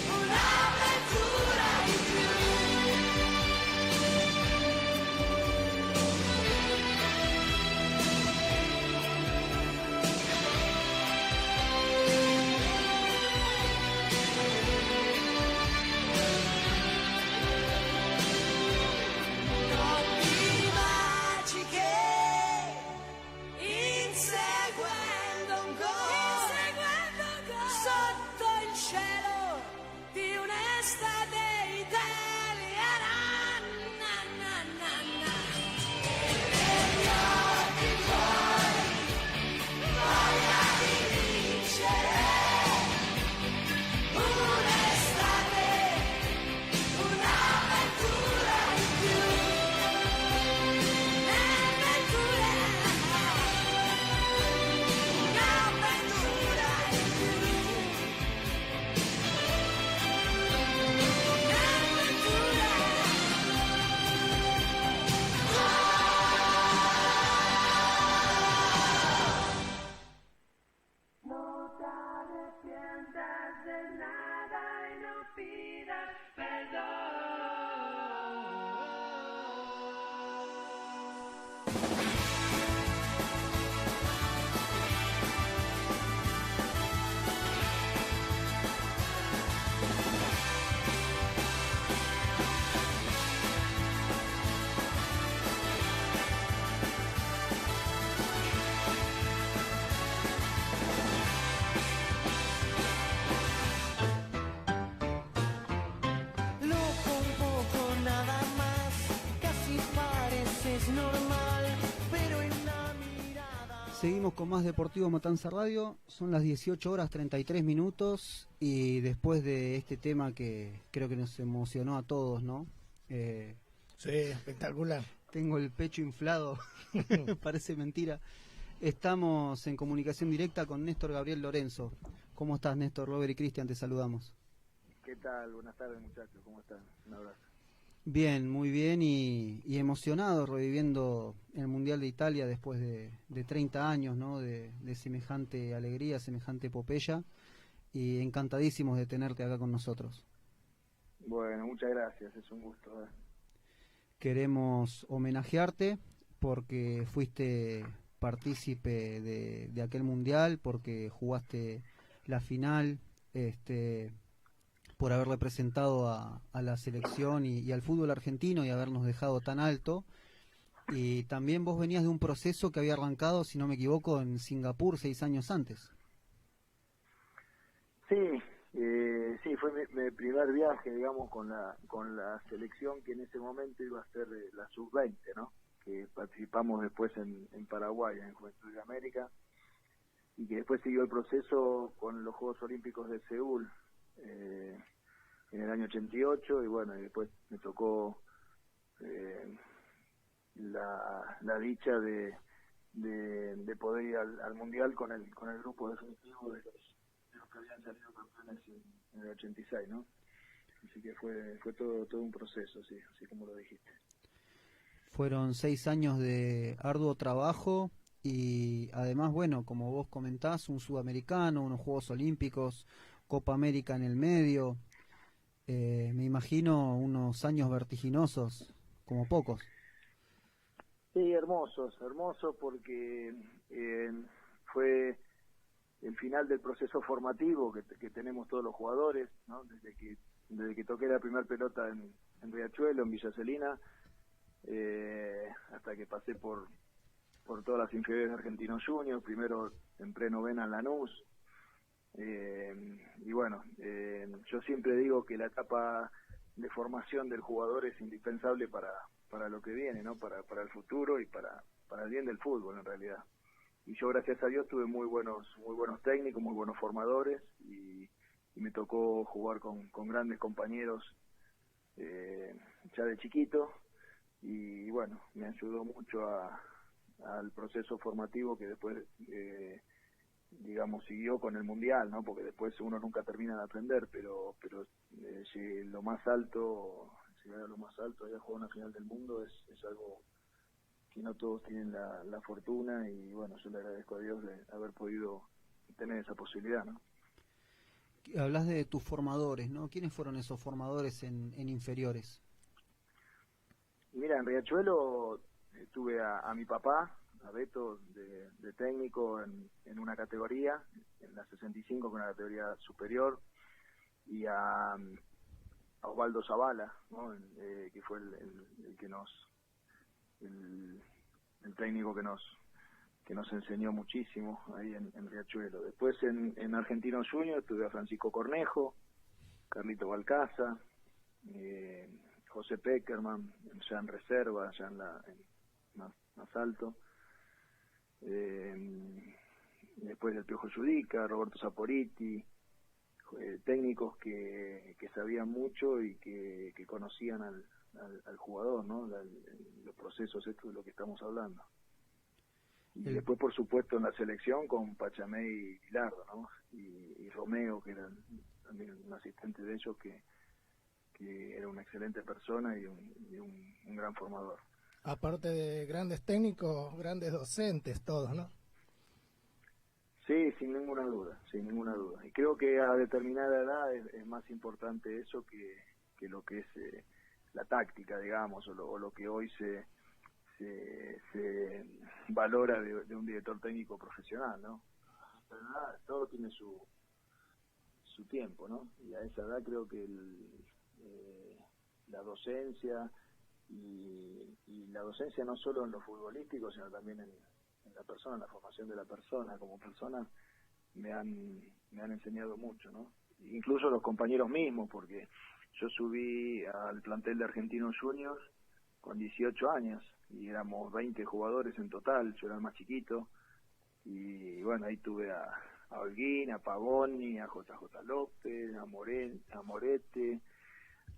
C: un'avventura di più. Notti magiche, inseguendo un gol, sotto il cielo di un'estate italiana. Na, na, na, na. E negli occhi tuoi voglia di vincere un'estate, un'avventura in più. Un'avventura in No te arrepientas de nada y no pidas perdón. Loco un poco nada más, casi pareces normal, pero en la mirada.
A: Seguimos con más Deportivo Matanza Radio, son las 18 horas 33 minutos y después de este tema que creo que nos emocionó a todos, ¿no?
B: Sí, espectacular.
A: Tengo el pecho inflado, parece mentira. Estamos en comunicación directa con Néstor Gabriel Lorenzo. ¿Cómo estás, Néstor? Robert y Cristian, te saludamos.
D: ¿Qué tal? Buenas tardes, muchachos. ¿Cómo están? Un abrazo.
A: Bien, muy bien y emocionado reviviendo el Mundial de Italia después de 30 años, ¿no? De semejante alegría, semejante epopeya y encantadísimos de tenerte acá con nosotros.
D: Bueno, muchas gracias. Es un gusto.
A: Queremos homenajearte porque fuiste partícipe de aquel Mundial, porque jugaste la final, por haber representado a la selección y al fútbol argentino y habernos dejado tan alto. Y también vos venías de un proceso que había arrancado, si no me equivoco, en Singapur 6 años antes.
D: Sí, sí, fue mi primer viaje, digamos, con la selección que en ese momento iba a ser la sub-20, ¿no? Que participamos después en Paraguay, en Juventud de América, y que después siguió el proceso con los Juegos Olímpicos de Seúl en el año 88, y bueno, y después me tocó la dicha de poder ir al Mundial con el grupo definitivo de los que habían salido campeones en el 86, ¿no? Así que fue todo un proceso, sí, así como lo dijiste.
A: Fueron 6 años de arduo trabajo y además, bueno, como vos comentás, un sudamericano, unos Juegos Olímpicos, Copa América en el medio. Me imagino unos años vertiginosos, como pocos.
D: Sí, hermoso porque fue el final del proceso formativo que tenemos todos los jugadores, ¿no? Desde que toqué la primer pelota en Riachuelo, en Villa Celina, hasta que pasé por todas las inferiores de Argentinos Juniors, primero en pre-novena en Lanús, y bueno, yo siempre digo que la etapa de formación del jugador es indispensable para lo que viene, ¿no? Para el futuro y para el bien del fútbol en realidad. yo gracias a Dios tuve muy buenos técnicos, muy buenos formadores, y me tocó jugar con grandes compañeros ya de chiquito, y bueno, me ayudó mucho al proceso formativo que después digamos siguió con el mundial, ¿no? Porque después uno nunca termina de aprender, pero lo más alto, llegar a lo más alto, allá jugar una final del mundo es algo que no todos tienen la fortuna, y bueno, yo le agradezco a Dios de haber podido tener esa posibilidad, ¿no?
A: Hablas de tus formadores, ¿no? ¿Quiénes fueron esos formadores en inferiores?
D: Mira, en Riachuelo tuve a mi papá, a Beto, de técnico en una categoría, en la 65, con una categoría superior, y a Osvaldo Zavala, ¿no? Que fue el que el técnico que nos enseñó muchísimo ahí en Riachuelo. Después en Argentinos Juniors tuve a Francisco Cornejo, Carlito Balcaza, José Peckerman, ya en reserva, ya más alto. Después del Piojo Judica, Roberto Saporiti, técnicos que sabían mucho y que conocían al jugador, ¿no? Los procesos, esto de lo que estamos hablando. Y después, por supuesto, en la selección con Pachamé y Bilardo, ¿no? Y Romeo, que era también un asistente de ellos, que era una excelente persona y un gran formador.
B: Aparte de grandes técnicos, grandes docentes, todos, ¿no?
D: Sí, sin ninguna duda, sin ninguna duda. Y creo que a determinada edad es más importante eso que lo que es la táctica, digamos, o lo que hoy se valora de un director técnico profesional, ¿no? A esa edad todo tiene su tiempo, ¿no? Y a esa edad creo que la docencia y la docencia no solo en lo futbolístico, sino también en la persona, en la formación de la persona como persona, me han enseñado mucho, ¿no? Incluso los compañeros mismos, porque yo subí al plantel de Argentinos Juniors con 18 años y éramos 20 jugadores en total, yo era el más chiquito, y bueno, ahí tuve a Holguín, a Pavoni, a JJ López, a Morete,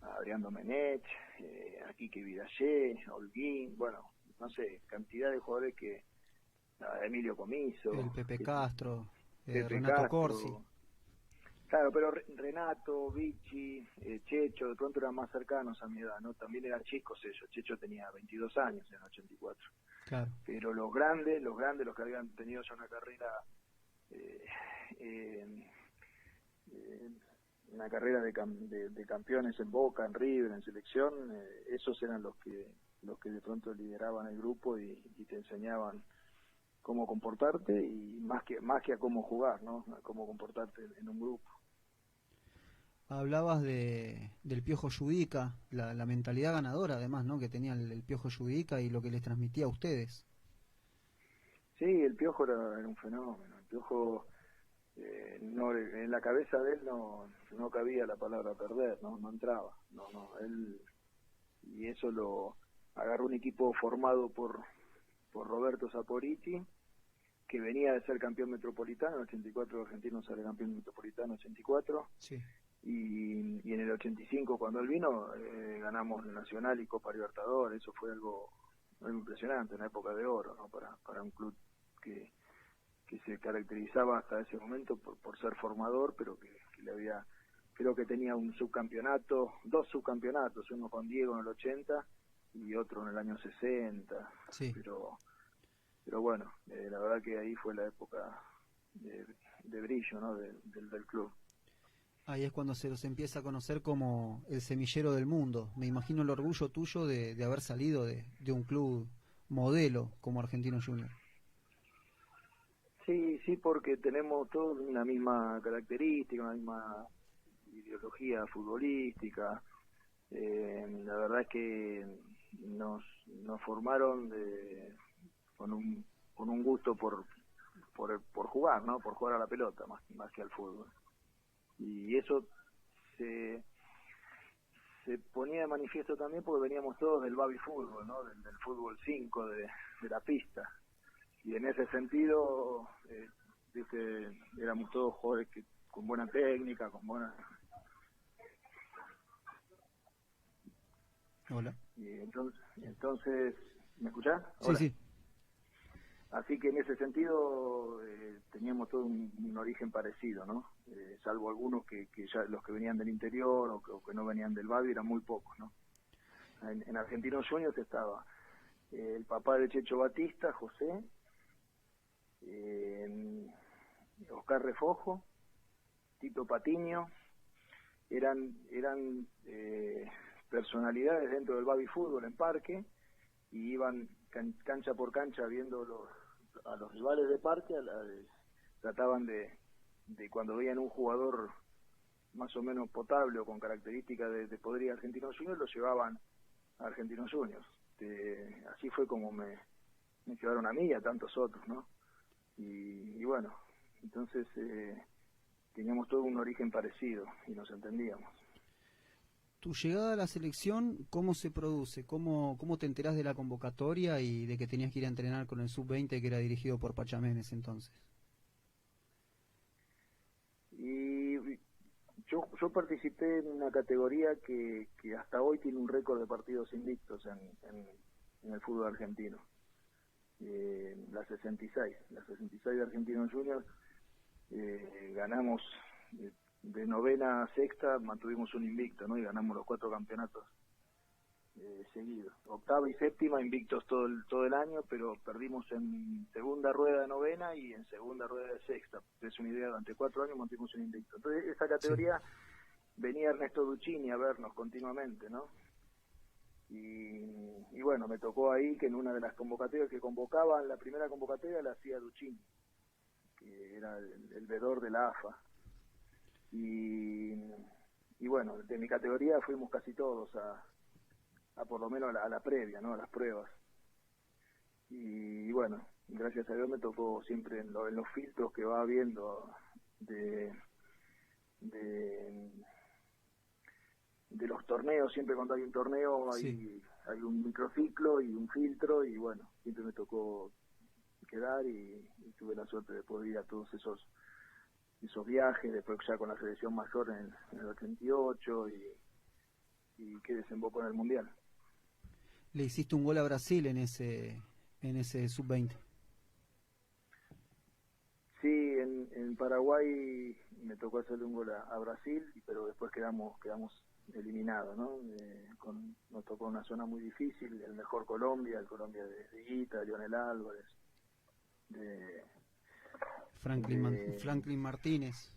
D: a Adrián Domenech, a Quique Vidallé, a Holguín, bueno, no sé, cantidad de jugadores a Emilio Comiso,
A: El Pepe Castro,
D: Pepe
A: Renato
D: Castro,
A: Corsi.
D: Claro, pero Renato, Vichy, Checho, de pronto eran más cercanos a mi edad, ¿no? También eran chicos ellos. Checho tenía 22 años en el 84.
A: Claro.
D: Pero los grandes, los que habían tenido ya una carrera, una carrera de campeones en Boca, en River, en selección, esos eran los que de pronto lideraban el grupo y te enseñaban cómo comportarte, y más que a cómo jugar, ¿no? A cómo comportarte en un grupo.
A: Hablabas del Piojo Judica, la mentalidad ganadora además, ¿no? Que tenía el Piojo Judica y lo que les transmitía a ustedes.
D: Sí, el Piojo era un fenómeno. El Piojo, en la cabeza de él no cabía la palabra perder, no entraba. Él, y eso lo agarró un equipo formado por Roberto Saporiti, que venía de ser campeón metropolitano. En el 84 Argentino sale campeón metropolitano, 84.
A: Sí.
D: Y en el 85, cuando él vino, ganamos el Nacional y Copa Libertadores. Eso fue algo impresionante, una época de oro, ¿no? Para un club que se caracterizaba hasta ese momento por ser formador, pero que creo que tenía un subcampeonato, 2 subcampeonatos, uno con Diego en el 80 y otro en el año 60.
A: Sí.
D: Pero bueno, la verdad que ahí fue la época de brillo, ¿no? del club.
A: Ahí es cuando se los empieza a conocer como el semillero del mundo. Me imagino el orgullo tuyo de haber salido de un club modelo como Argentinos Juniors.
D: Sí, porque tenemos todos una misma característica, una misma ideología futbolística. La verdad es que nos formaron con un gusto por jugar, ¿no? Por jugar a la pelota más que al fútbol. Y eso se ponía de manifiesto también porque veníamos todos del baby fútbol, ¿no? Del fútbol 5, de la pista. y en ese sentido, viste, éramos todos jugadores con buena técnica, con buena...
A: Hola.
D: Y entonces, ¿me escuchás?
A: Sí,
D: Hola.
A: sí.
D: Así que en ese sentido teníamos todo un origen parecido, ¿no? Salvo algunos que ya los que venían del interior o que no venían del barrio eran muy pocos, ¿no? En Argentinos Juniors estaba el papá de Checho Batista, José, Oscar Refojo, Tito Patiño, eran personalidades dentro del baby fútbol en Parque, y iban cancha por cancha viendo a los rivales de Parque, trataban de cuando veían un jugador más o menos potable o con características de poder ir a Argentinos Juniors, lo llevaban a Argentinos Juniors. Así fue como me llevaron a mí y a tantos otros, ¿no? Y bueno, entonces teníamos todo un origen parecido y nos entendíamos.
A: Tu llegada a la selección, ¿cómo se produce? ¿Cómo te enterás de la convocatoria y de que tenías que ir a entrenar con el Sub-20 que era dirigido por Pachamé entonces?
D: Y yo participé en una categoría que hasta hoy tiene un récord de partidos invictos en el fútbol argentino. La 66 de Argentinos Juniors, ganamos de novena a sexta, mantuvimos un invicto, ¿no? Y ganamos los 4 campeonatos seguidos. Octava y séptima invictos todo el año, pero perdimos en segunda rueda de novena y en segunda rueda de sexta. Es una idea, durante 4 años mantuvimos un invicto. Entonces esa categoría venía Ernesto Duccini a vernos continuamente, ¿no? Y bueno, me tocó ahí que en una de las convocatorias que convocaban, la primera convocatoria la hacía Duccini, que era el vedor de la AFA. Y bueno, de mi categoría fuimos casi todos a por lo menos a la previa, ¿no? A las pruebas. Y bueno, gracias a Dios me tocó siempre en los filtros que va habiendo de los torneos. Siempre cuando hay un torneo hay un microciclo y un filtro, y bueno, siempre me tocó quedar y tuve la suerte de poder ir a todos esos viajes, después ya con la selección mayor en el 88 y que desembocó en el Mundial.
A: Le hiciste un gol a Brasil en ese Sub-20.
D: Sí, en Paraguay me tocó hacerle un gol a Brasil, pero después quedamos eliminados, ¿no? Nos tocó una zona muy difícil, el mejor Colombia, el Colombia de Guita, de Lionel Álvarez, de
A: Franklin Martínez.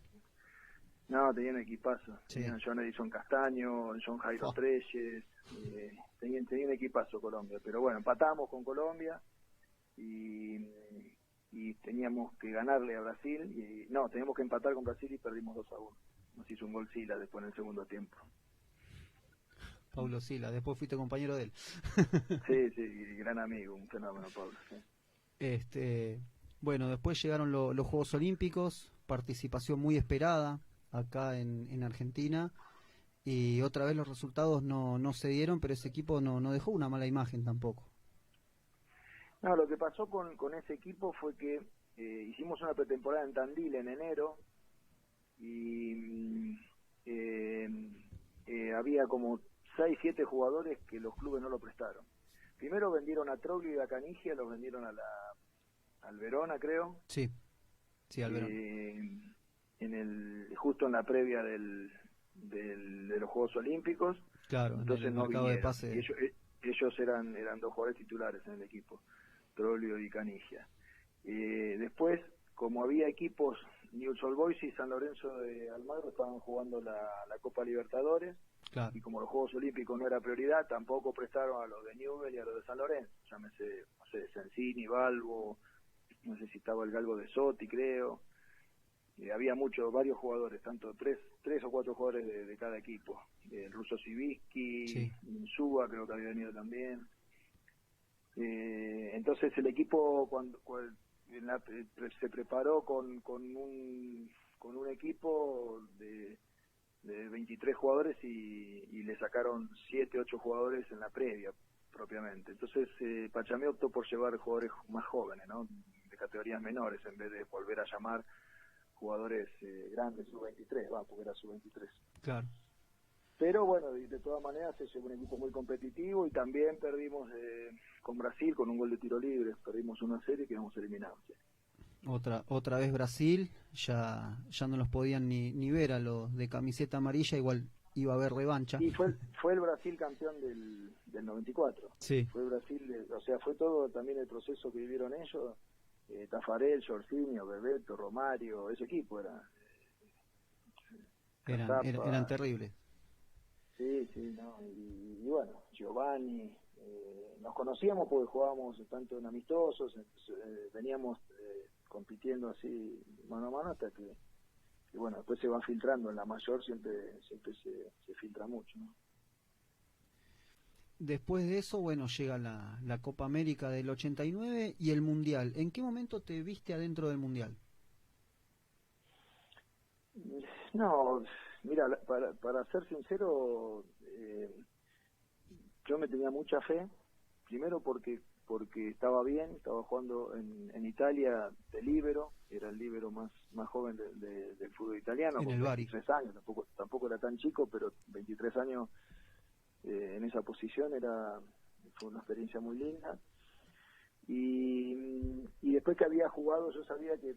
D: No, tenían equipazo.
A: Sí.
D: Tenían John Edison Castaño, John Jairo Treyes, tenían equipazo Colombia. Pero bueno, empatamos con Colombia y teníamos que ganarle a Brasil. Teníamos que empatar con Brasil y perdimos 2-1. Nos hizo un gol Sila después en el segundo tiempo.
A: Paulo Sila, después fuiste compañero de él.
D: Sí, gran amigo, un fenómeno, Pablo. Sí.
A: Bueno, después llegaron los Juegos Olímpicos, participación muy esperada acá en Argentina, y otra vez los resultados no se dieron, pero ese equipo no dejó una mala imagen tampoco.
D: No, lo que pasó con ese equipo fue que hicimos una pretemporada en Tandil en enero y había como 6, 7 jugadores que los clubes no lo prestaron. Primero vendieron a Troglio y a Canigia, los vendieron al Verona, creo.
A: Sí, al Verona.
D: Justo en la previa de los Juegos Olímpicos.
A: Claro,
D: entonces
A: en el
D: no
A: mercado
D: vinieron.
A: de pase.
D: Y ellos eran 2 jugadores titulares en el equipo, Troglio y Canigia. Después, como había equipos, Newell's Old Boys y San Lorenzo de Almagro estaban jugando la Copa Libertadores.
A: Claro.
D: Y como los Juegos Olímpicos no era prioridad, tampoco prestaron a los de Newell y a los de San Lorenzo. Llámese, no sé, Sensini, Balbo, no sé si estaba el Galgo de Sotti, creo. Había varios jugadores, tanto 3 o 4 jugadores de cada equipo. El ruso Sibisky, Insúa creo que había venido también. Entonces el equipo se preparó con un equipo de 23 jugadores y le sacaron 7, 8 jugadores en la previa propiamente. Entonces Pachamé optó por llevar jugadores más jóvenes, ¿no? de categorías menores en vez de volver a llamar jugadores grandes, sub-23, porque era sub-23.
A: Claro.
D: Pero bueno, y de todas maneras es un equipo muy competitivo y también perdimos con Brasil con un gol de tiro libre, perdimos una serie y quedamos eliminados. ¿Sí?
A: Otra vez Brasil, ya no los podían ni ver a los de camiseta amarilla, igual iba a haber revancha.
D: Y fue el Brasil campeón del 94.
A: Sí.
D: Fue Brasil, o sea, fue todo también el proceso que vivieron ellos. Tafarel, Jorginho, Bebeto, Romario, ese equipo
A: eran terribles.
D: Sí, no, y bueno, Giovanni, nos conocíamos porque jugábamos tanto en amistosos, veníamos compitiendo así mano a mano hasta que bueno, después se va filtrando, en la mayor siempre se filtra mucho, ¿no?
A: Después de eso, bueno, llega la Copa América del 89 y el Mundial. ¿En qué momento te viste adentro del Mundial?
D: No, mira, para ser sincero, yo me tenía mucha fe, primero porque estaba bien, estaba jugando en Italia de líbero, era el líbero más joven del fútbol italiano,
A: En
D: con
A: el Bari.
D: 23 años, tampoco era tan chico, pero 23 años en esa posición fue una experiencia muy linda. Y después que había jugado, yo sabía que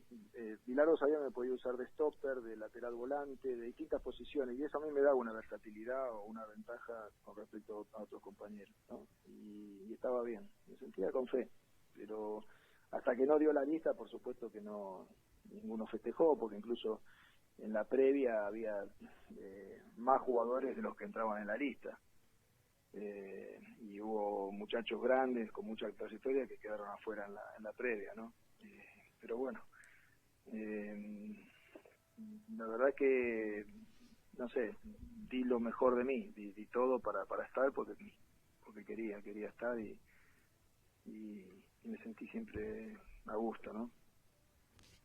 D: Bilardo sabía que me podía usar de stopper, de lateral volante, de distintas posiciones, y eso a mí me daba una versatilidad o una ventaja con respecto a otros compañeros, ¿no? Y estaba bien, me sentía con fe, pero hasta que no dio la lista, por supuesto que ninguno festejó, porque incluso en la previa había más jugadores de los que entraban en la lista. Y hubo muchachos grandes con mucha trayectoria que quedaron afuera en la previa, ¿no? Pero bueno, la verdad que, no sé, di lo mejor de mí, di todo para estar porque quería estar y me sentí siempre a gusto, ¿no?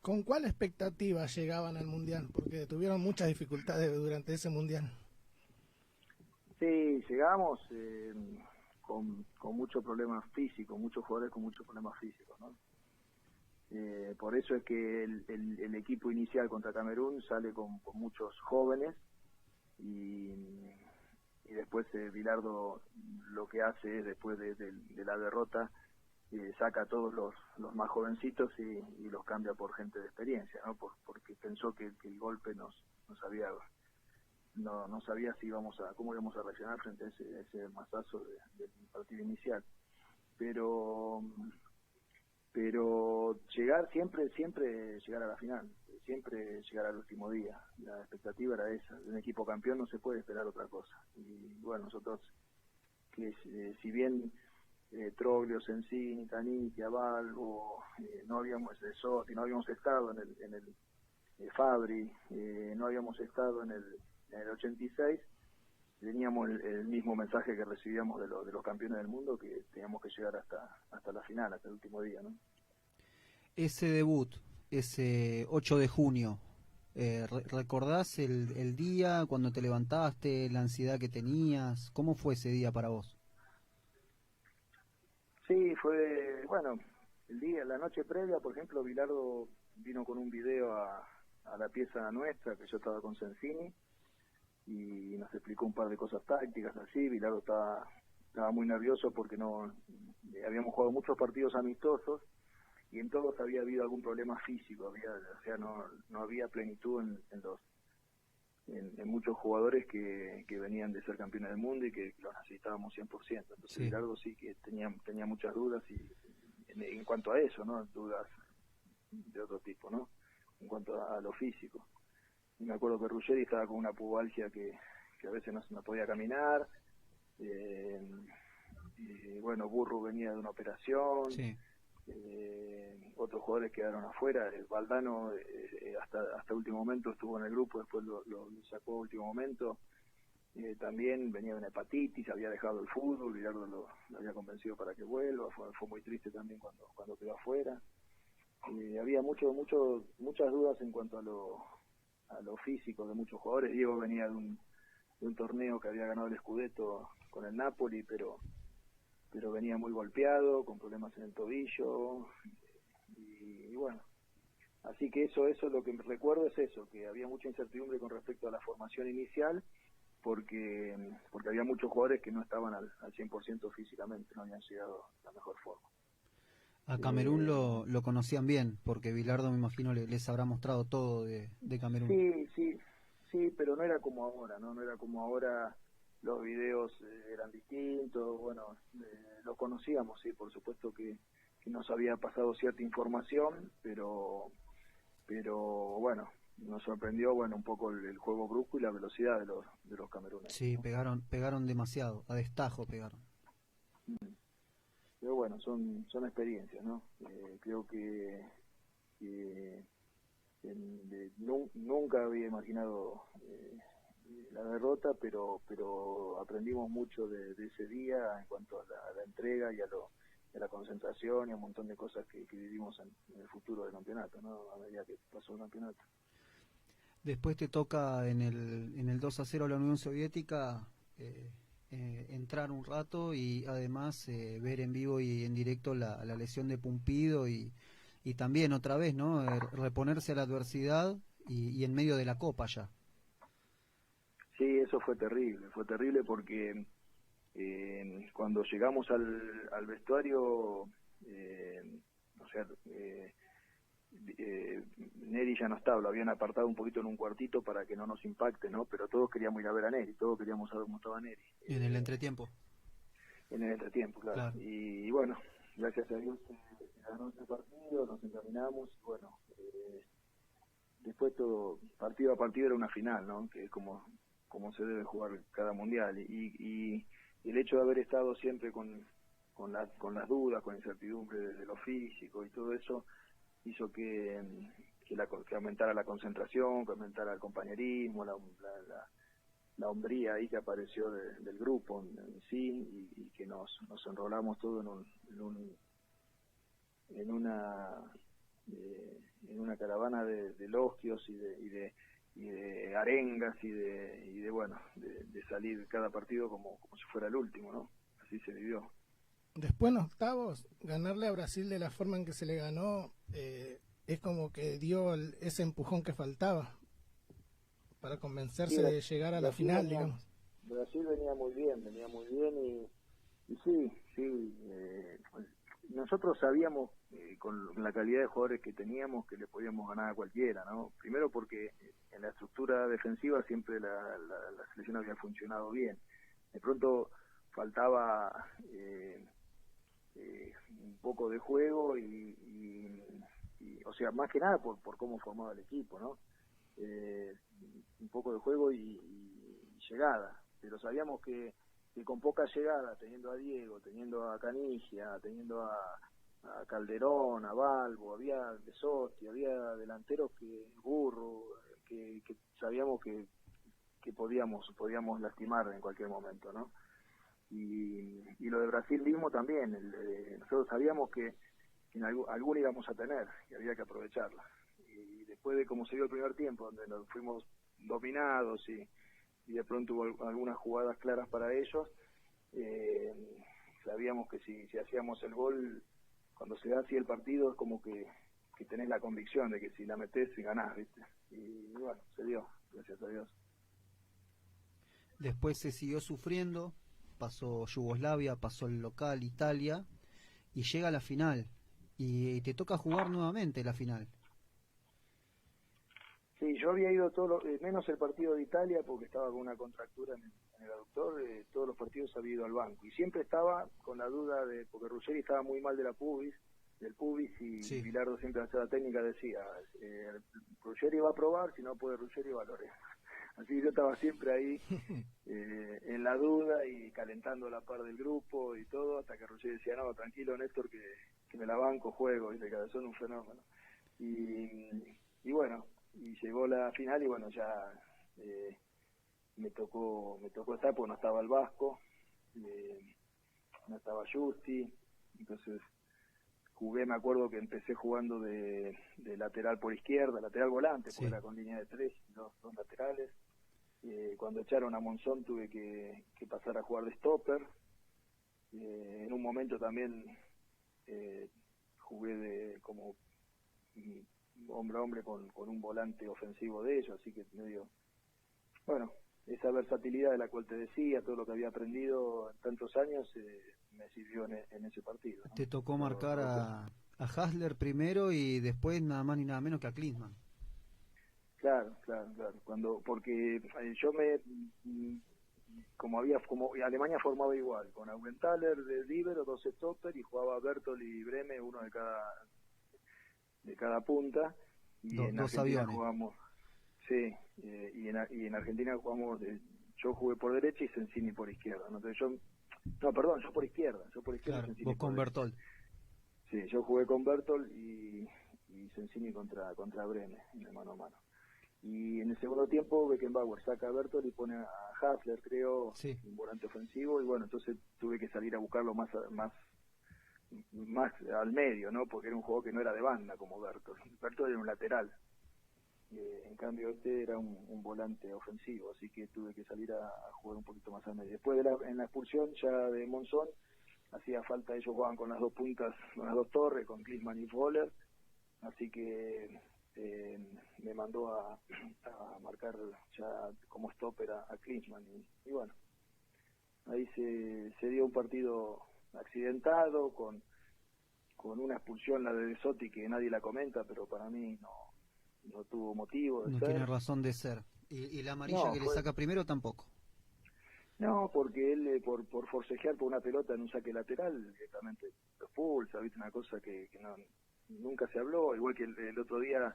B: ¿Con cuál expectativa llegaban al Mundial? Porque tuvieron muchas dificultades durante ese Mundial.
D: Sí, llegamos con muchos problemas físicos, muchos jugadores con muchos problemas físicos, ¿no? Por eso es que el equipo inicial contra Camerún sale con muchos jóvenes y después Bilardo lo que hace es, después de la derrota, saca a todos los más jovencitos y los cambia por gente de experiencia, ¿no? Porque pensó que el golpe no sabía cómo íbamos a reaccionar frente a ese mazazo del partido inicial. Pero siempre llegar a la final, siempre llegar al último día. La expectativa era esa. De un equipo campeón no se puede esperar otra cosa. Y bueno, nosotros, que si bien Troglio, Sensini, Caniti, Abalbo, no habíamos estado en el Fabri, no habíamos estado en el 86, teníamos el mismo mensaje que recibíamos de los campeones del mundo, que teníamos que llegar hasta la final, hasta el último día, ¿no?
A: Ese debut, ese 8 de junio, ¿recordás el día, cuando te levantaste, la ansiedad que tenías? ¿Cómo fue ese día para vos?
D: Sí, fue, bueno, la noche previa, por ejemplo, Bilardo vino con un video a la pieza nuestra, que yo estaba con Sensini, y nos explicó un par de cosas tácticas así. Bilardo estaba muy nervioso porque habíamos jugado muchos partidos amistosos y en todos había habido algún problema físico, no había plenitud en muchos jugadores que venían de ser campeones del mundo y que los necesitábamos 100%. Entonces sí. Bilardo sí que tenía muchas dudas y en cuanto a eso, ¿no? Dudas de otro tipo, ¿no? En cuanto a lo físico. Y me acuerdo que Ruggeri estaba con una pubalgia que a veces no podía caminar. Y bueno, Burru venía de una operación.
A: Sí.
D: Otros jugadores quedaron afuera. Valdano hasta último momento estuvo en el grupo, después lo sacó a último momento. También venía de una hepatitis, había dejado el fútbol, Bilardo lo había convencido para que vuelva. Fue muy triste también cuando quedó afuera. Había muchas dudas en cuanto a lo físico de muchos jugadores. Diego venía de un torneo que había ganado el Scudetto con el Napoli, pero venía muy golpeado, con problemas en el tobillo, y Así que eso es lo que recuerdo, es eso, que había mucha incertidumbre con respecto a la formación inicial, porque había muchos jugadores que no estaban al 100% físicamente, no habían llegado a la mejor forma.
A: A Camerún lo conocían bien, porque Bilardo me imagino les habrá mostrado todo de Camerún.
D: Sí, pero no era como ahora, ¿no? No era como ahora, los videos eran distintos, bueno, lo conocíamos, sí, por supuesto que nos había pasado cierta información, pero bueno, nos sorprendió, bueno, un poco el juego brusco y la velocidad de los cameruneses.
A: Sí,
D: ¿no?
A: pegaron demasiado, a destajo pegaron.
D: Pero bueno, son experiencias, ¿no? Creo que nunca había imaginado la derrota, pero aprendimos mucho de ese día en cuanto a la entrega y a la concentración y a un montón de cosas que vivimos en el futuro del campeonato, ¿no? A medida que pasó el campeonato.
A: Después te toca en el 2-0 a la Unión Soviética entrar un rato y además ver en vivo y en directo la lesión de Pumpido y también otra vez, ¿no? Reponerse a la adversidad y en medio de la Copa ya.
D: Sí, eso fue terrible porque cuando llegamos al vestuario, o sea, Neri ya no estaba, lo habían apartado un poquito en un cuartito para que no nos impacte, ¿no? Pero todos queríamos ir a ver a Neri, todos queríamos saber cómo estaba Neri.
A: En el entretiempo.
D: En el entretiempo, claro. Y bueno, gracias a Dios se ganó ese partido, nos encaminamos, y bueno, después todo, partido a partido era una final, ¿no? Que es como se debe jugar cada mundial. Y el hecho de haber estado siempre con las dudas, con incertidumbre de lo físico y todo eso, hizo que aumentara la concentración, que aumentara el compañerismo, la hombría ahí que apareció del grupo en sí, y que nos enrolamos todos en una caravana de elogios y de arengas y de bueno, de salir cada partido como si fuera el último, ¿no? Así se vivió.
B: Después en octavos, ganarle a Brasil de la forma en que se le ganó, es como que dio ese empujón que faltaba para convencerse de llegar a la final, digamos.
D: Brasil venía muy bien y sí, pues, nosotros sabíamos con la calidad de jugadores que teníamos que le podíamos ganar a cualquiera, ¿no? Primero porque en la estructura defensiva siempre la selección había funcionado bien. De pronto faltaba un poco de juego y o sea, más que nada por cómo formaba el equipo, ¿no? Un poco de juego y llegada, pero sabíamos que con poca llegada, teniendo a Diego, teniendo a Canigia, teniendo a Calderón, a Balbo, había De Sotti, había delanteros Burro, que sabíamos que podíamos lastimar en cualquier momento, ¿no? Y lo de Brasil mismo también, nosotros sabíamos que en alguna íbamos a tener y había que aprovecharla. Y después de cómo se dio el primer tiempo, donde nos fuimos dominados y de pronto hubo algunas jugadas claras para ellos, sabíamos que si hacíamos el gol, cuando se da así el partido, es como que tenés la convicción de que si la metés, ganás, ¿viste? Y bueno, se dio, gracias a Dios.
A: Después se siguió sufriendo, pasó Yugoslavia, pasó el local Italia y llega a la final y te toca jugar nuevamente la final.
D: Sí, yo había ido menos el partido de Italia porque estaba con una contractura en el aductor, todos los partidos había ido al banco y siempre estaba con la duda porque Ruggeri estaba muy mal del pubis y sí. Bilardo siempre hacía la técnica, decía Ruggeri va a probar, si no puede Ruggeri valore. Así que yo estaba siempre ahí en la duda y calentando la par del grupo y todo, hasta que Ruggeri decía, no, tranquilo Néstor, que me la banco, juego, y de cabezón un fenómeno. Y bueno, y llegó la final y bueno, ya me tocó estar porque no estaba el Vasco, no estaba Justi, entonces jugué, me acuerdo que empecé jugando de lateral por izquierda, lateral volante, porque era con línea de tres, dos laterales. Cuando echaron a Monzón tuve que pasar a jugar de stopper. En un momento también jugué como hombre a hombre con un volante ofensivo de ellos, así que medio, bueno, esa versatilidad de la cual te decía, todo lo que había aprendido en tantos años, me sirvió en ese partido, ¿no?
A: Te tocó marcar a Hasler primero y después nada más ni nada menos que a Klinsmann.
D: Claro. Porque yo como Alemania formaba igual, con Augenthaler de líbero, 2 stopper, y jugaba Bertol y Breme, uno de cada punta, y en
A: Dos
D: Argentina
A: aviones.
D: jugamos, sí, y en Argentina jugamos, yo jugué por derecha y Sensini por izquierda, ¿no? Entonces yo por izquierda,
A: Claro,
D: Sensini
A: vos con
D: por derecha.
A: Bertolt.
D: Sí, yo jugué con Bertol y Sensini contra Breme, en el mano a mano. Y en el segundo tiempo Beckenbauer saca a Bertol y pone a Hasler, creo,
A: Sí.
D: un volante ofensivo, y bueno, entonces tuve que salir a buscarlo más al medio, ¿no? Porque era un juego que no era de banda como Bertol. Bertol era un lateral. En cambio este era un volante ofensivo, así que tuve que salir a jugar un poquito más al medio. Después en la expulsión ya de Monzón, hacía falta, ellos jugaban con las 2 puntas, con las 2 torres, con Klinsmann y Voller, así que me mandó a marcar ya como stopper a Klinsmann, y bueno, ahí se dio un partido accidentado, con una expulsión, la de Sotti, que nadie la comenta, pero para mí no tuvo motivo de
A: No
D: ser.
A: tiene razón de ser. Y la amarilla
D: No,
A: que le saca primero tampoco.
D: No, porque él por forcejear por una pelota en un saque lateral directamente lo expulsa, ¿viste? Una cosa que nunca se habló, igual que el otro día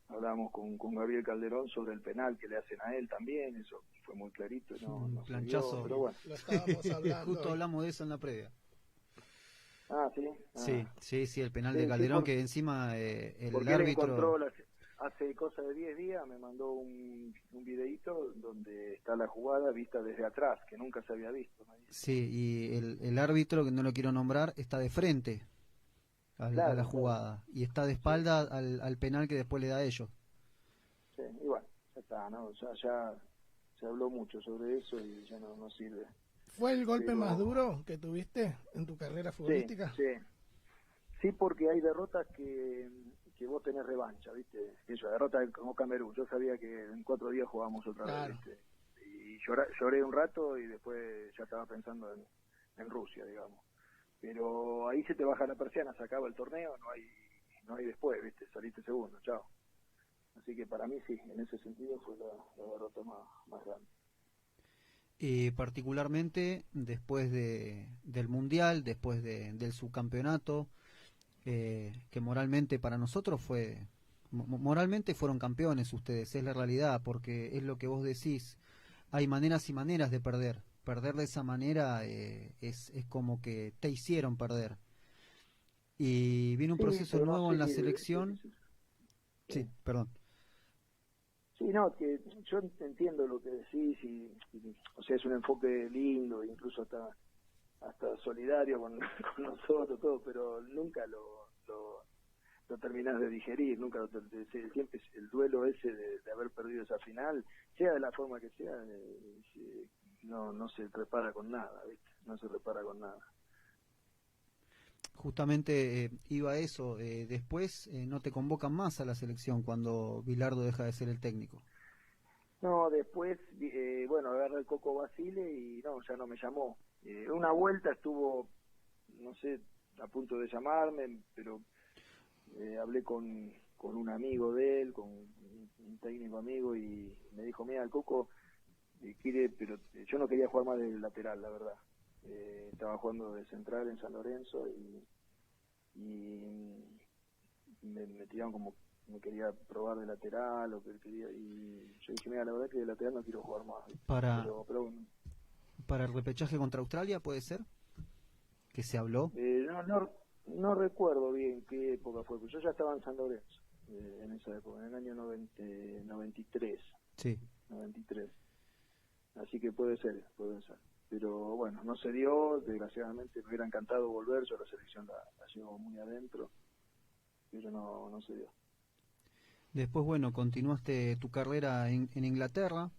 D: hablábamos con Gabriel Calderón sobre el penal que le hacen a él también, eso fue muy clarito,
A: Un
D: no se
A: planchazo.
D: vio, pero bueno.
B: Lo estábamos hablando.
A: Justo hablamos de eso en la previa.
D: Ah, sí.
A: Sí, el penal
D: Sí,
A: de
D: sí,
A: Calderón, que encima el
D: porque él
A: árbitro...
D: encontró hace cosa de 10 días, me mandó un videíto donde está la jugada vista desde atrás, que nunca se había visto.
A: Sí, y el árbitro, que no lo quiero nombrar, está de frente a la jugada, y está de espalda al penal que después le da a ellos.
D: Sí, y bueno, ya está, ¿no? Ya se habló mucho sobre eso y ya no sirve.
B: ¿Fue el golpe más duro que tuviste en tu carrera futbolística?
D: Sí, porque hay derrotas que vos tenés revancha, ¿viste? Eso, derrota como Camerún. Yo sabía que en 4 días jugábamos otra vez, ¿viste? Y lloré un rato y después ya estaba pensando en Rusia, digamos. Pero ahí se te baja la persiana, se acaba el torneo, no hay después, ¿viste? Saliste segundo, chao. Así que para mí sí, en ese sentido fue la derrota más grande.
A: Y particularmente después del Mundial, después del subcampeonato, que moralmente para nosotros moralmente fueron campeones ustedes, es la realidad, porque es lo que vos decís, hay maneras y maneras de perder de esa manera, es como que te hicieron perder, y viene un proceso nuevo en la selección. Sí, perdón.
D: Sí, no, que yo entiendo lo que decís, o sea, es un enfoque lindo, incluso hasta solidario con nosotros, todo, pero nunca lo terminás de digerir, nunca siempre el duelo ese de haber perdido esa final, sea de la forma que sea, no se repara con nada, ¿viste? No se repara con nada.
A: Justamente iba a eso, después no te convocan más a la selección cuando Bilardo deja de ser el técnico.
D: No, después, bueno, agarra el Coco Basile y no, ya no me llamó. Una vuelta estuvo, no sé, a punto de llamarme, pero hablé con un amigo de él, con un técnico amigo, y me dijo, mira, el Coco quiere, pero yo no quería jugar más de lateral, la verdad. Estaba jugando de central en San Lorenzo y me tiraron como me quería probar de lateral o que quería, y yo dije, mira, la verdad que de lateral no quiero jugar más. Pero bueno.
A: Para el repechaje contra Australia, ¿puede ser? ¿Que se habló?
D: No recuerdo bien qué época fue, pues yo ya estaba en San Lorenzo en esa época, en el año 93.
A: Sí.
D: 93. Así que puede ser. Pero bueno, no se dio, desgraciadamente me hubiera encantado volver, yo la selección la llevo muy adentro, pero no se dio.
A: Después, bueno, continuaste tu carrera en Inglaterra.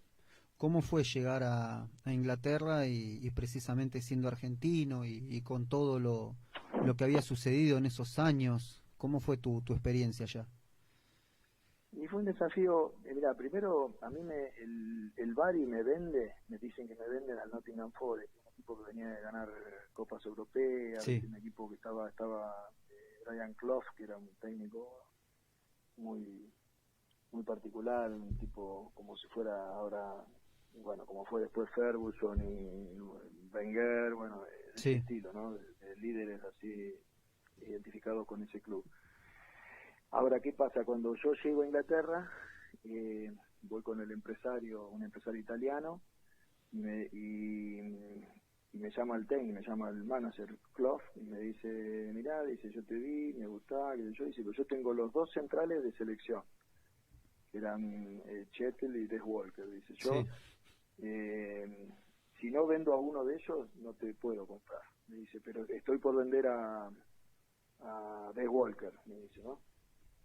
A: ¿Cómo fue llegar a Inglaterra y precisamente siendo argentino y con todo lo que había sucedido en esos años? ¿Cómo fue tu experiencia allá?
D: Y fue un desafío, mira, primero a mí el Bari me dicen que me venden al Nottingham Forest, un equipo que venía de ganar Copas Europeas,
A: Sí.
D: un equipo que estaba Brian Clough, que era un técnico muy muy particular, un tipo como si fuera ahora, bueno, como fue después Ferguson y Wenger, bueno, de
A: Sí.
D: ese estilo, ¿no? De líderes así identificados con ese club. Ahora, ¿qué pasa? Cuando yo llego a Inglaterra, voy con el empresario, un empresario italiano, y me llama el técnico, me llama el manager Clough, y me dice, mirá, dice, yo te vi, me gustaba, que yo, dice, pero yo tengo los dos centrales de selección, que eran Chettel y Des Walker, dice, yo, si no vendo a uno de ellos, no te puedo comprar, me dice, pero estoy por vender a Des Walker, me dice, ¿no?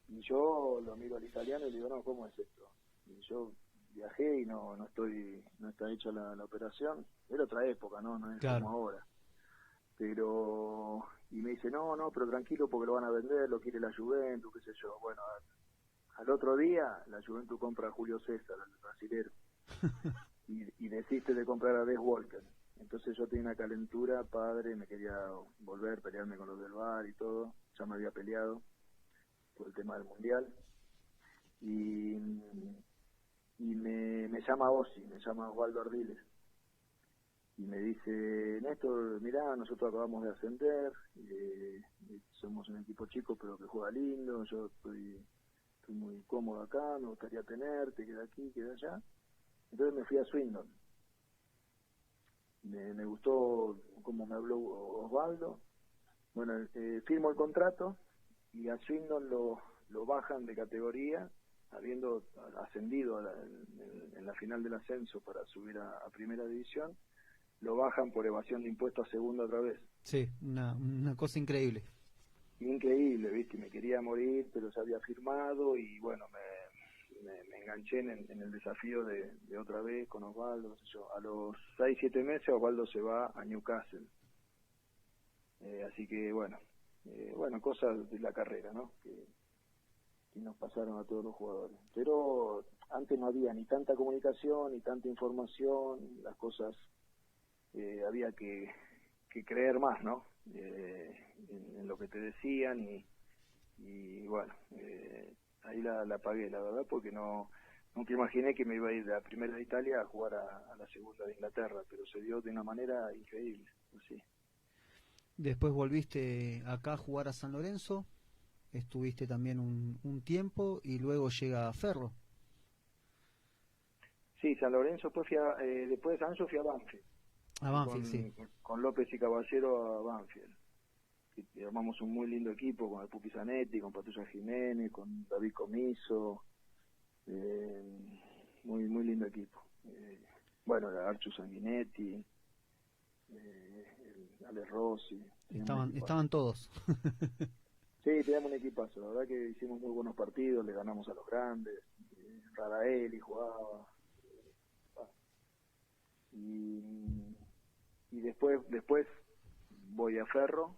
D: Y yo lo miro al italiano y le digo, no, ¿cómo es esto? Y yo viajé y no está hecha la operación. Era otra época, no es
A: Claro.
D: como ahora. Pero, y me dice, no, pero tranquilo porque lo van a vender, lo quiere la Juventus, qué sé yo. Bueno, al otro día la Juventus compra a Julio César, el brasilero, y desiste de comprar a Des Walker. Entonces yo tenía una calentura, padre, me quería volver, pelearme con los del bar y todo. Ya me había peleado por el tema del mundial, y me llama Ossi, me llama Osvaldo Ardiles, y me dice, Néstor, mirá, nosotros acabamos de ascender, somos un equipo chico pero que juega lindo, yo estoy muy cómodo acá, me gustaría tenerte, queda aquí, queda allá. Entonces me fui a Swindon, me gustó cómo me habló Osvaldo. Bueno, firmo el contrato y a Swindon lo bajan de categoría, habiendo ascendido en la final del ascenso para subir a primera división, lo bajan por evasión de impuestos a segunda otra vez.
A: Sí, una cosa increíble.
D: Increíble, ¿viste? Me quería morir, pero ya había firmado y bueno, me enganché en el desafío de otra vez con Osvaldo, no sé yo. A los 6-7 meses Osvaldo se va a Newcastle. Así que bueno, cosas de la carrera, ¿no? Que nos pasaron a todos los jugadores. Pero antes no había ni tanta comunicación, ni tanta información, las cosas había que creer más, ¿no? En lo que te decían y bueno, ahí la pagué, la verdad, porque nunca imaginé que me iba a ir de la primera de Italia a jugar a la segunda de Inglaterra, pero se dio de una manera increíble, así.
A: Después volviste acá a jugar a San Lorenzo, estuviste también un tiempo y luego llega Ferro.
D: Sí, San Lorenzo, después de San Lorenzo fui a Banfield.
A: A Banfield, sí.
D: Con López y Caballero a Banfield. Y armamos un muy lindo equipo con el Pupi Zanetti, con Patrulla Jiménez, con David Comiso, muy lindo equipo. Bueno, Archu Sanguinetti, Ale Rossi.
A: Estaban todos.
D: Sí, teníamos un equipazo, la verdad que hicimos muy buenos partidos, le ganamos a los grandes, Radaeli jugaba, y después voy a Ferro,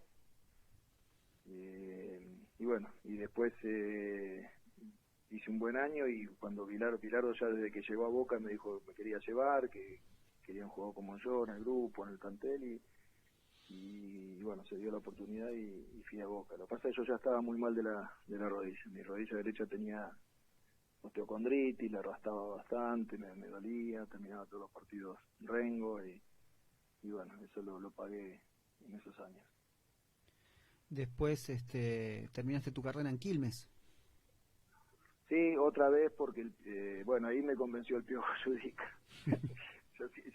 D: y bueno, y después hice un buen año, y cuando Bilardo ya desde que llegó a Boca me dijo que me quería llevar, que quería un jugador como yo en el grupo, en el plantel, y bueno, se dio la oportunidad y fui a Boca. Lo que pasa es que yo ya estaba muy mal de la rodilla. Mi rodilla derecha tenía osteocondritis, la arrastraba bastante, me dolía, terminaba todos los partidos rengo y bueno, eso lo pagué en esos años.
A: Después terminaste tu carrera en Quilmes.
D: Sí, otra vez porque, bueno, ahí me convenció el Piojo Judica.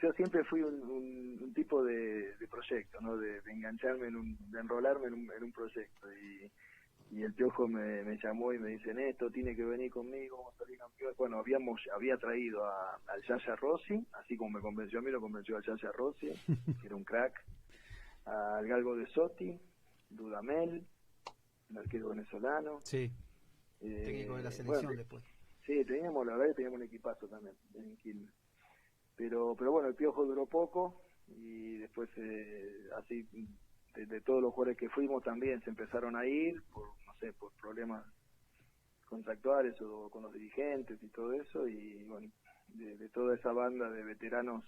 D: Yo siempre fui un tipo de proyecto, ¿no? De engancharme, de enrolarme en un proyecto. Y el Piojo me llamó y me dice, esto tiene que venir conmigo, vamos a salir campeón. Bueno, había traído al Yaya Rossi, así como me convenció a mí, lo convenció al Yaya Rossi, que era un crack, al Galgo de Sotti, Dudamel, el arquero venezolano.
A: Sí, técnico de la selección, bueno, después.
D: Sí, la verdad que teníamos un equipazo también en Quilmes. Pero bueno, el Piojo duró poco y después así de todos los jugadores que fuimos también se empezaron a ir por problemas contractuales o con los dirigentes y todo eso, y bueno, de toda esa banda de veteranos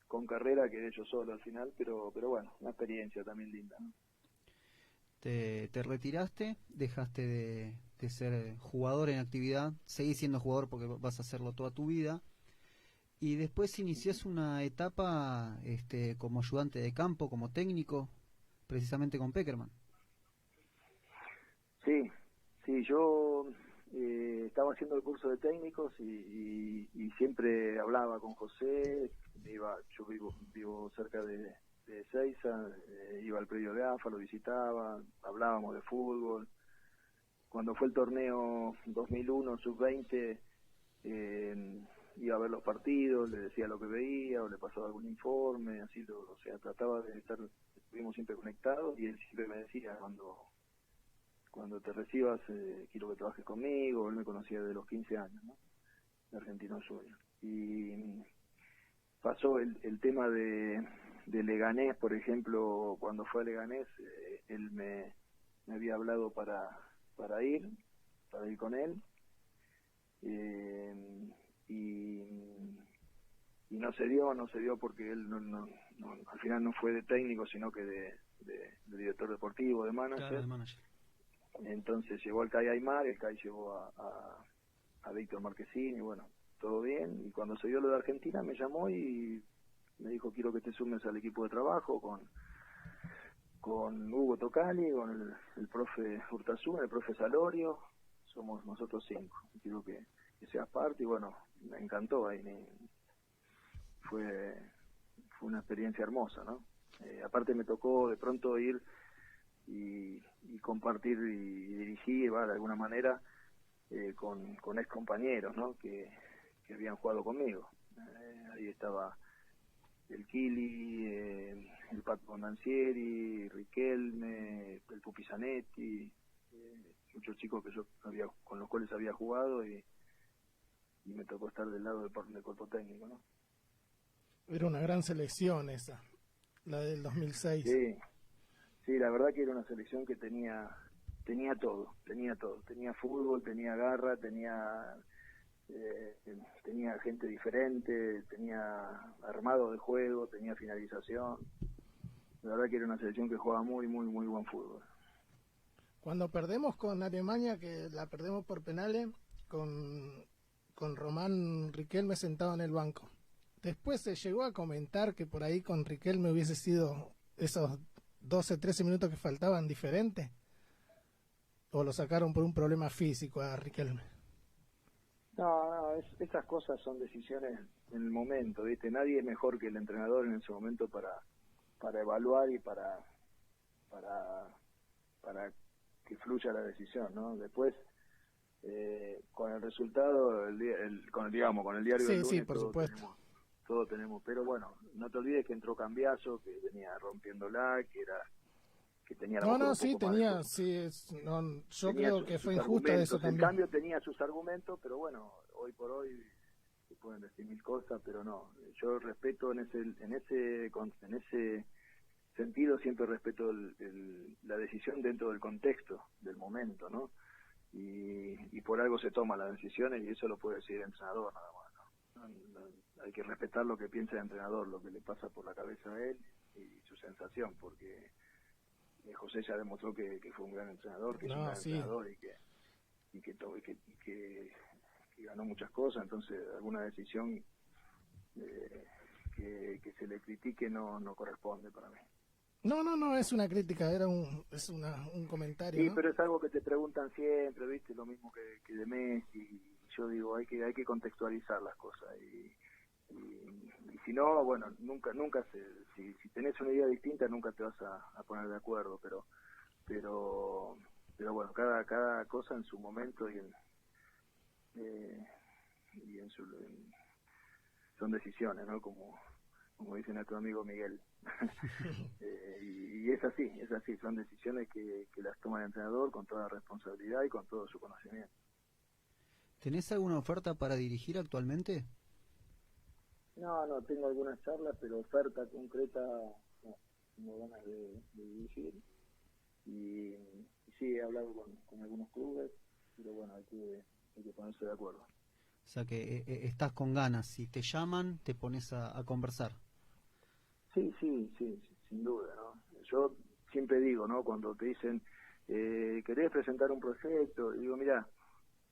D: con carrera quedé yo solo al final, pero bueno, una experiencia también linda, ¿no?
A: Te retiraste, dejaste de ser jugador en actividad, seguís siendo jugador porque vas a hacerlo toda tu vida, y después iniciás una etapa como ayudante de campo, como técnico, precisamente con Pekerman.
D: Sí, sí, yo estaba haciendo el curso de técnicos y siempre hablaba con José. Yo vivo cerca de Ezeiza, iba al predio de AFA, lo visitaba, hablábamos de fútbol. Cuando fue el torneo 2001 sub-20, iba a ver los partidos, le decía lo que veía o le pasaba algún informe, así, o sea, trataba de estar, estuvimos siempre conectados, y él siempre me decía, cuando te recibas, quiero que trabajes conmigo. Él me conocía de los 15 años, ¿no? De Argentino Juniors. Y pasó el tema de Leganés, por ejemplo. Cuando fue a Leganés, él me había hablado para ir con él, y no se dio porque él no, al final no fue de técnico, sino que de director deportivo, de manager.
A: Claro, de manager.
D: Entonces llegó al CAI Aymar, el CAI llevó a Víctor Marquesini, bueno, todo bien. Y cuando se dio lo de Argentina me llamó y me dijo, quiero que te sumes al equipo de trabajo con Hugo Tocali, con el profe Urtasun, el profe Salorio. Somos nosotros 5, quiero que seas parte. Y bueno, me encantó. Ahí fue una experiencia hermosa, ¿no? Aparte me tocó de pronto ir y compartir y dirigir, de alguna manera, con ex compañeros, ¿no? que habían jugado conmigo. Ahí estaba el Kili, el Pato Bondancieri, Riquelme, el Pupi Zanetti, muchos chicos que yo con los cuales había jugado, y me tocó estar del lado del cuerpo técnico, ¿no?
B: Era una gran selección esa, la del 2006.
D: Sí, la verdad que era una selección que tenía todo, tenía fútbol, tenía garra, tenía gente diferente, tenía armado de juego, tenía finalización. La verdad que era una selección que jugaba muy, muy, muy buen fútbol.
B: Cuando perdemos con Alemania, que la perdemos por penales, con Román Riquelme sentado en el banco. Después se llegó a comentar que por ahí con Riquelme hubiese sido esos 12, 13 minutos que faltaban diferentes, o lo sacaron por un problema físico a Riquelme.
D: No, esas cosas son decisiones en el momento, ¿viste? Nadie es mejor que el entrenador en ese momento para evaluar y para que fluya la decisión, ¿no? Después, con el resultado, con el diario del lunes,
B: sí, por supuesto.
D: Todo tenemos, pero bueno, no te olvides que entró Cambiaso, que venía rompiéndola, que tenía
B: yo creo que fue injusto eso también.
D: El cambio tenía sus argumentos, pero bueno, hoy por hoy se pueden decir mil cosas, pero no, yo respeto en ese sentido, siempre respeto la decisión dentro del contexto del momento, ¿no? Y por algo se toman las decisiones, y eso lo puede decir el entrenador nada más, ¿no? Hay que respetar lo que piensa el entrenador, lo que le pasa por la cabeza a él y su sensación, porque José ya demostró que fue un gran entrenador, que es un gran entrenador, y que ganó muchas cosas. Entonces alguna decisión que se le critique no corresponde para mí.
B: No, es una crítica, un comentario.
D: Sí,
B: ¿no?
D: pero es algo que te preguntan siempre, ¿viste? Lo mismo que de Messi. Yo digo, hay que contextualizar las cosas, y si no, bueno, nunca si tenés una idea distinta, nunca te vas a poner de acuerdo, pero bueno, cada cosa en su momento son decisiones, ¿no? Como dice nuestro amigo Miguel. Y es así, son decisiones que las toma el entrenador con toda responsabilidad y con todo su conocimiento.
A: ¿Tenés alguna oferta para dirigir actualmente?
D: No, tengo algunas charlas, pero oferta concreta no, tengo ganas de dirigir. Y sí, he hablado con algunos clubes, pero bueno, hay que ponerse de acuerdo.
A: O sea que estás con ganas, si te llaman, te pones a conversar.
D: Sí, sin duda, ¿no? Yo siempre digo, ¿no? Cuando te dicen, ¿querés presentar un proyecto? Y digo, mira,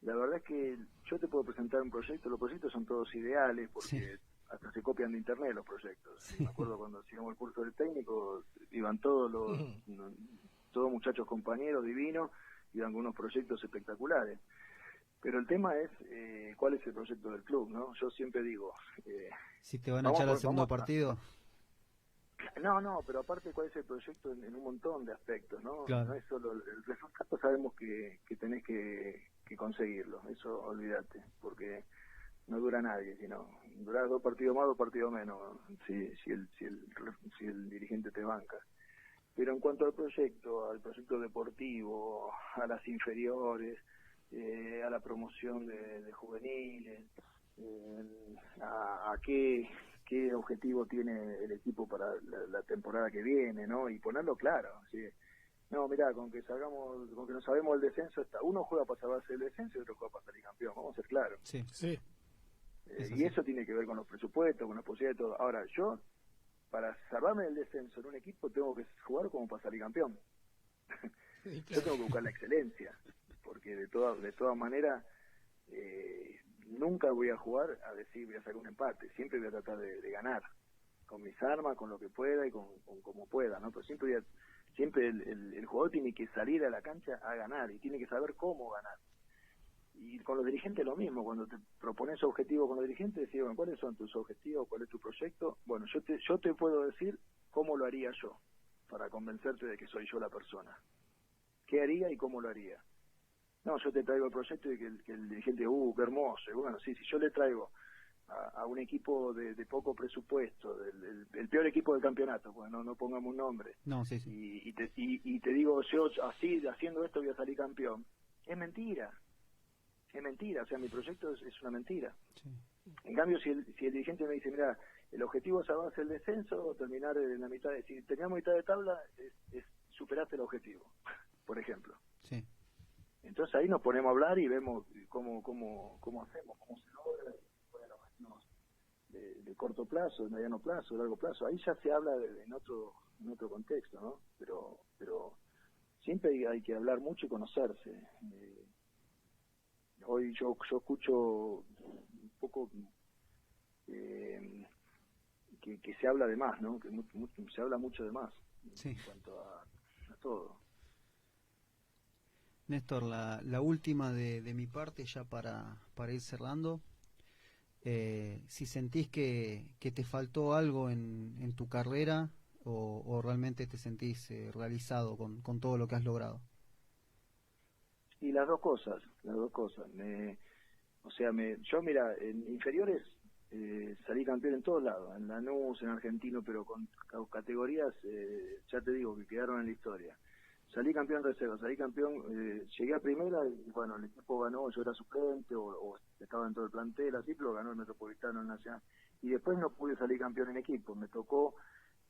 D: la verdad es que yo te puedo presentar un proyecto, los proyectos son todos ideales,
A: Sí,
D: porque hasta se copian de internet los proyectos.
A: sí.
D: Me acuerdo cuando hacíamos el curso del técnico, iban todos todos muchachos compañeros divinos, iban con unos proyectos espectaculares. Pero el tema es, ¿cuál es el proyecto del club, no? Yo siempre digo,
A: Si te van a echar al segundo
D: vamos
A: partido,
D: no, pero aparte cuál es el proyecto en un montón de aspectos, ¿no? No
A: claro.
D: es solo el resultado, sabemos que tenés que conseguirlo, eso olvídate, porque no dura nadie, sino dura 2 partidos más, 2 partidos menos, si el dirigente te banca. Pero en cuanto al proyecto deportivo, a las inferiores, a la promoción de juveniles, a qué objetivo tiene el equipo para la temporada que viene, ¿no? Y ponerlo claro, ¿sí? No, mirá, con que no sabemos el descenso, uno juega para salvarse el descenso y otro juega para salir campeón, vamos a ser claros.
A: Sí,
B: Sí.
A: Es
D: Y
A: así.
D: eso tiene que ver con los presupuestos, con las posibilidades de todo. Ahora, yo, para salvarme del descenso en un equipo, tengo que jugar como para salir campeón.
B: Sí,
D: Yo
B: claro.
D: tengo que buscar la excelencia, porque de todas maneras, nunca voy a jugar a decir voy a sacar un empate, siempre voy a tratar de ganar, con mis armas, con lo que pueda y con como pueda, ¿no? Pero siempre el jugador tiene que salir a la cancha a ganar y tiene que saber cómo ganar. Y con los dirigentes lo mismo, cuando te propones objetivos con los dirigentes, decís, bueno, ¿cuáles son tus objetivos? ¿Cuál es tu proyecto? Bueno, yo te puedo decir cómo lo haría yo, para convencerte de que soy yo la persona. ¿Qué haría y cómo lo haría? No, yo te traigo el proyecto y que el dirigente, qué hermoso. Y bueno, sí, si yo le traigo a un equipo de poco presupuesto, el peor equipo del campeonato, pues no pongamos un nombre,
A: No, sí, sí.
D: y te digo, yo así, haciendo esto voy a salir campeón, es mentira, o sea, mi proyecto es una mentira.
A: Sí.
D: En cambio, si el dirigente me dice, mira, el objetivo es salvarse el descenso o terminar en la mitad, si teníamos mitad de tabla, superaste el objetivo, por ejemplo.
A: Sí.
D: Entonces ahí nos ponemos a hablar y vemos cómo hacemos, cómo se logra, cuáles son los objetivos de corto plazo, de mediano plazo, de largo plazo. Ahí ya se habla en otro contexto, ¿no? Pero siempre hay que hablar mucho y conocerse. Hoy yo escucho un poco que se habla de más, ¿no? Que se habla mucho de más
A: Sí.
D: en cuanto a todo.
A: Néstor, la última de mi parte, ya para ir cerrando. Si sentís que te faltó algo en tu carrera o realmente te sentís realizado con todo lo que has logrado.
D: Y las dos cosas. Yo mira, en inferiores salí campeón en todos lados, en Lanús, en Argentino, pero con categorías, ya te digo, que quedaron en la historia. Salí campeón reserva, salí campeón, llegué a primera y bueno, el equipo ganó, yo era suplente o estaba dentro del plantel, así, pero ganó el Metropolitano, el Nacional. Y después no pude salir campeón en equipo, me tocó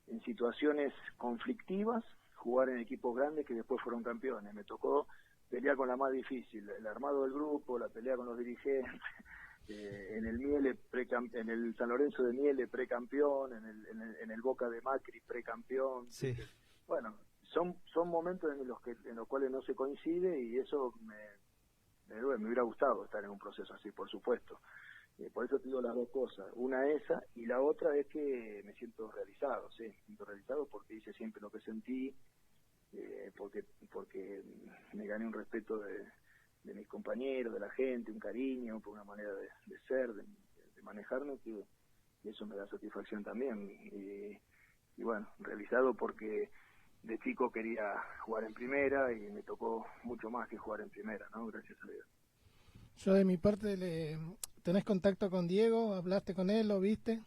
D: en situaciones conflictivas jugar en equipos grandes que después fueron campeones, me tocó pelear con la más difícil, el armado del grupo, la pelea con los dirigentes, en el San Lorenzo de Miele precampeón, en el Boca de Macri precampeón.
A: Sí.
D: Bueno, son momentos en los cuales no se coincide y eso me hubiera gustado estar en un proceso así, por supuesto. Por eso te digo las dos cosas, una esa y la otra es que me siento realizado, sí, me siento realizado porque hice siempre lo que sentí, porque me gané un respeto de mis compañeros, de la gente, un cariño, por una manera de ser, de manejarme, que eso me da satisfacción también. Y bueno, realizado porque de chico quería jugar en primera y me tocó mucho más que jugar en primera, ¿no? Gracias a Dios.
B: Yo de mi parte, ¿tenés contacto con Diego? ¿Hablaste con él? ¿Lo viste?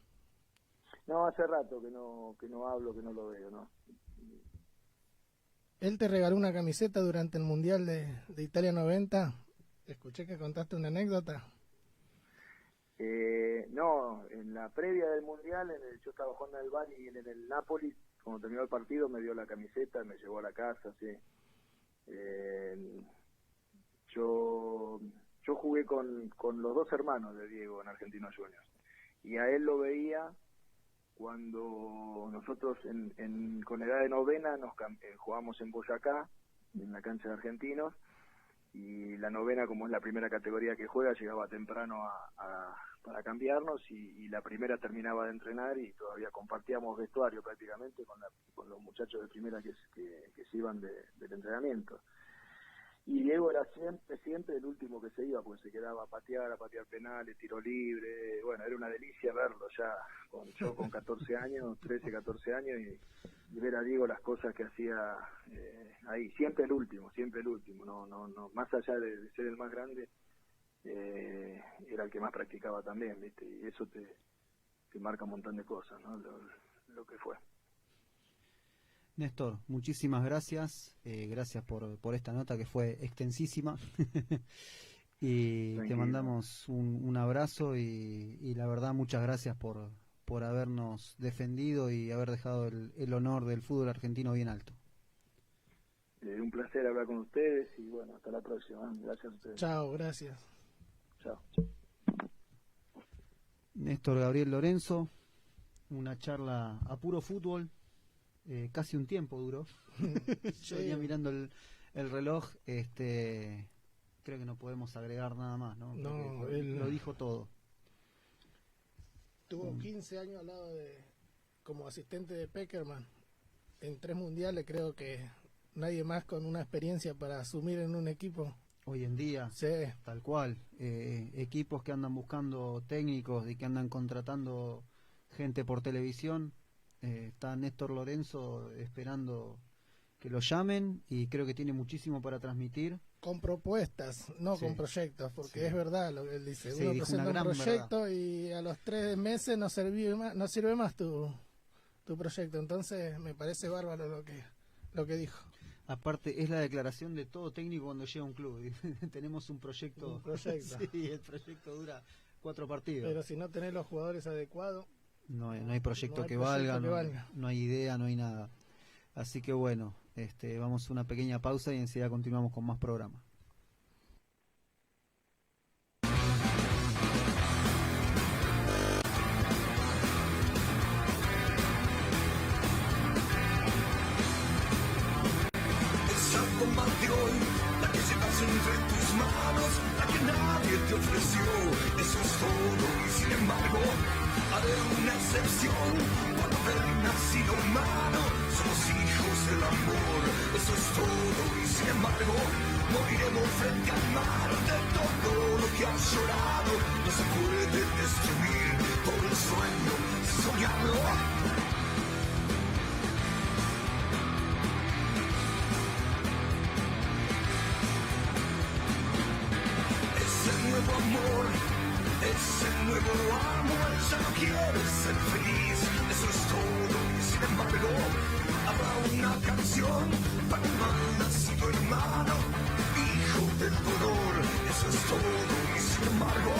D: No, hace rato que no hablo, que no lo veo, ¿no?
B: Él te regaló una camiseta durante el Mundial de Italia 90. Escuché que contaste una anécdota.
D: No, en la previa del Mundial, yo estaba jugando en el Bari y en el Napoli, cuando terminó el partido me dio la camiseta, me llevó a la casa, sí. yo jugué con los dos hermanos de Diego en Argentinos Juniors, y a él lo veía cuando nosotros con edad de novena jugábamos en Boyacá, en la cancha de Argentinos, y la novena, como es la primera categoría que juega, llegaba temprano para cambiarnos, y la primera terminaba de entrenar y todavía compartíamos vestuario prácticamente con los muchachos de primera que se iban del entrenamiento. Y Diego era siempre el último que se iba, pues se quedaba a patear penales, tiro libre. Bueno, era una delicia verlo ya, yo con 14 años, 13, 14 años, y ver a Diego las cosas que hacía ahí. Siempre el último, no, más allá de ser el más grande, era el que más practicaba también, ¿viste? Y eso te marca un montón de cosas, ¿no? Lo que fue.
A: Néstor, muchísimas gracias, gracias por esta nota que fue extensísima y
D: Tranquilo.
A: te mandamos un abrazo y la verdad muchas gracias por habernos defendido y haber dejado el honor del fútbol argentino bien alto.
D: Un placer hablar con ustedes y bueno, hasta la próxima. Gracias a ustedes.
B: Chao, gracias.
D: Chao.
A: Néstor Gabriel Lorenzo, una charla a puro fútbol. Casi un tiempo duró. Yo venía mirando el reloj. Creo que no podemos agregar nada más, ¿no?
B: No,
A: él lo dijo todo.
B: Tuvo 15 años al lado como asistente de Peckerman en 3 mundiales. Creo que nadie más con una experiencia para asumir en un equipo.
A: Hoy en día,
B: Sí.
A: tal cual. Equipos que andan buscando técnicos y que andan contratando gente por televisión. Está Néstor Lorenzo esperando que lo llamen y creo que tiene muchísimo para transmitir.
B: Con propuestas, no
A: Sí.
B: con proyectos, porque
A: Sí.
B: es verdad lo que él dice.
A: Sí,
B: Uno
A: dijo
B: presenta
A: una
B: un
A: gran
B: proyecto y a los 3 meses no sirve más tu proyecto. Entonces me parece bárbaro lo que dijo.
A: Aparte, es la declaración de todo técnico cuando llega a un club. Tenemos un proyecto.
B: Un proyecto.
A: Sí, el proyecto dura 4 partidos.
B: Pero si no tenés los jugadores adecuados,
A: No hay proyecto,
B: no hay
A: que,
B: proyecto
A: valga,
B: que
A: no,
B: valga.
A: no hay idea, no hay nada. Así que bueno, vamos a una pequeña pausa y enseguida continuamos con más programa.
E: Esa bomba de hoy, la que llevas entre tus manos, la que nadie te ofreció, eso es todo y sin embargo haré una excepción por haber nacido humano. Somos hijos del amor, eso es todo y sin embargo moriremos frente al mar. De todo lo que has llorado no se puede destruir por el sueño sin soñarlo. Nuevo amor, ese nuevo amor, ya no quieres ser feliz, eso es todo y sin embargo habrá una canción para el mal nacido hermano, hijo del dolor, eso es todo y sin embargo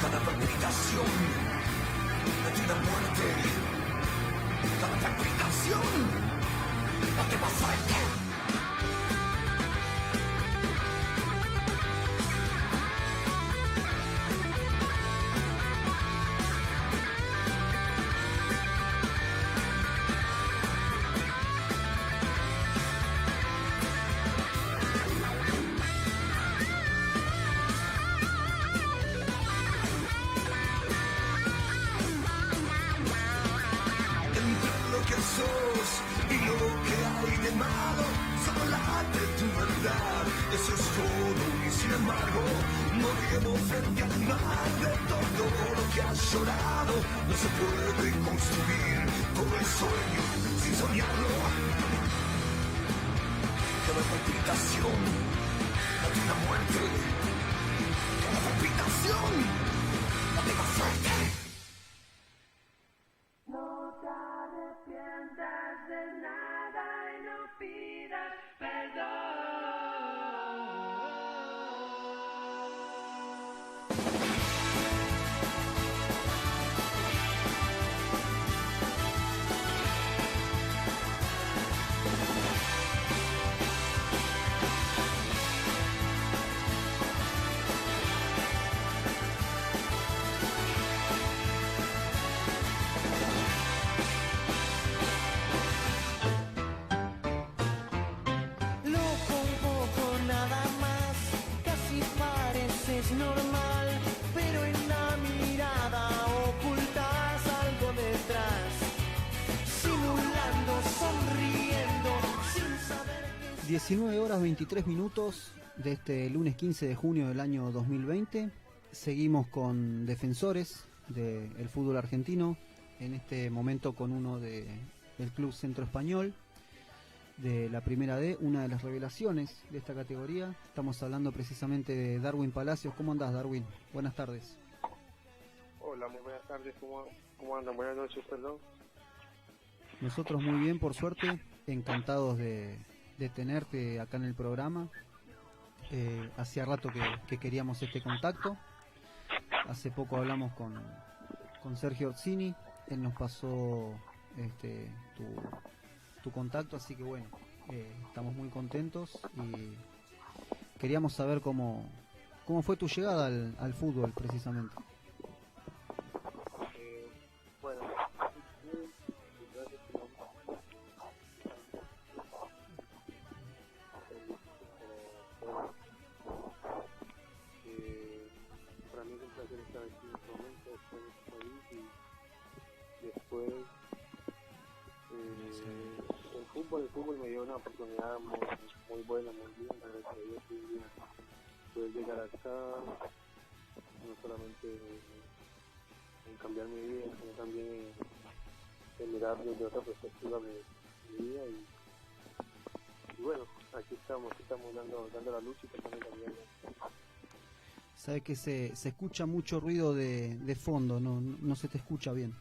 E: cada palpitación de una muerte, cada palpitación bate más fuerte. Y lo que hay de malo, solo late tu verdad, eso es todo y sin embargo moriremos frente al mar. De todo lo que has llorado no se puede construir todo el sueño sin soñarlo. Cada palpitación de una muerte, cada palpitación de más fuerte.
C: De nada y no pidas perdón.
A: 19 horas 23 minutos de este lunes 15 de junio del año 2020. Seguimos con defensores del fútbol argentino, en este momento con uno del Club Centro Español de la Primera D, una de las revelaciones de esta categoría. Estamos hablando precisamente de Darwin Palacios. ¿Cómo andás, Darwin? Buenas tardes.
F: Hola, muy buenas tardes. ¿Cómo andan? Buenas noches, perdón.
A: Nosotros muy bien, por suerte, encantados de tenerte acá en el programa. Hacía rato que queríamos este contacto. Hace poco hablamos con Sergio Orsini, él nos pasó tu contacto, así que bueno, estamos muy contentos y queríamos saber cómo fue tu llegada al fútbol precisamente.
F: Bueno, para mí es un placer estar aquí en este momento, estar en este país y después el fútbol me dio una oportunidad muy buena, muy linda, gracias a Dios, poder llegar acá, no solamente en cambiar mi vida, sino también en mirar desde otra perspectiva mi vida y bueno, aquí estamos dando la lucha y tratando de cambiar.
A: Sabes que se escucha mucho ruido de fondo, no se te escucha bien.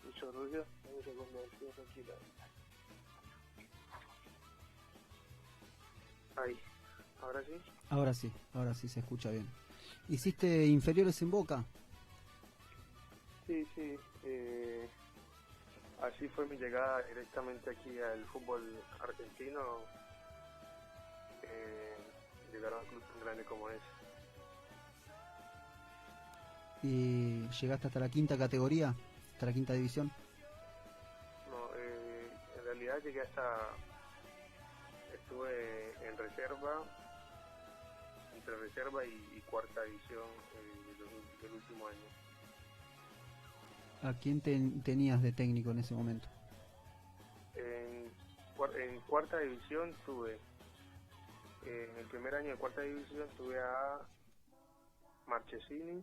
F: Mucho ruido, un segundo, estoy tranquila. Ahí, ¿ahora sí?
A: Ahora sí se escucha bien. ¿Hiciste inferiores en Boca?
F: Sí, así fue mi llegada directamente aquí al fútbol argentino, llegar a un club tan grande como es.
A: ¿Y llegaste hasta la quinta categoría? ¿Hasta la quinta división?
F: No, en realidad estuve en reserva, entre reserva y cuarta división del último año.
A: ¿A quién tenías de técnico en ese momento?
F: En cuarta división en el primer año de cuarta división tuve a Marchesini.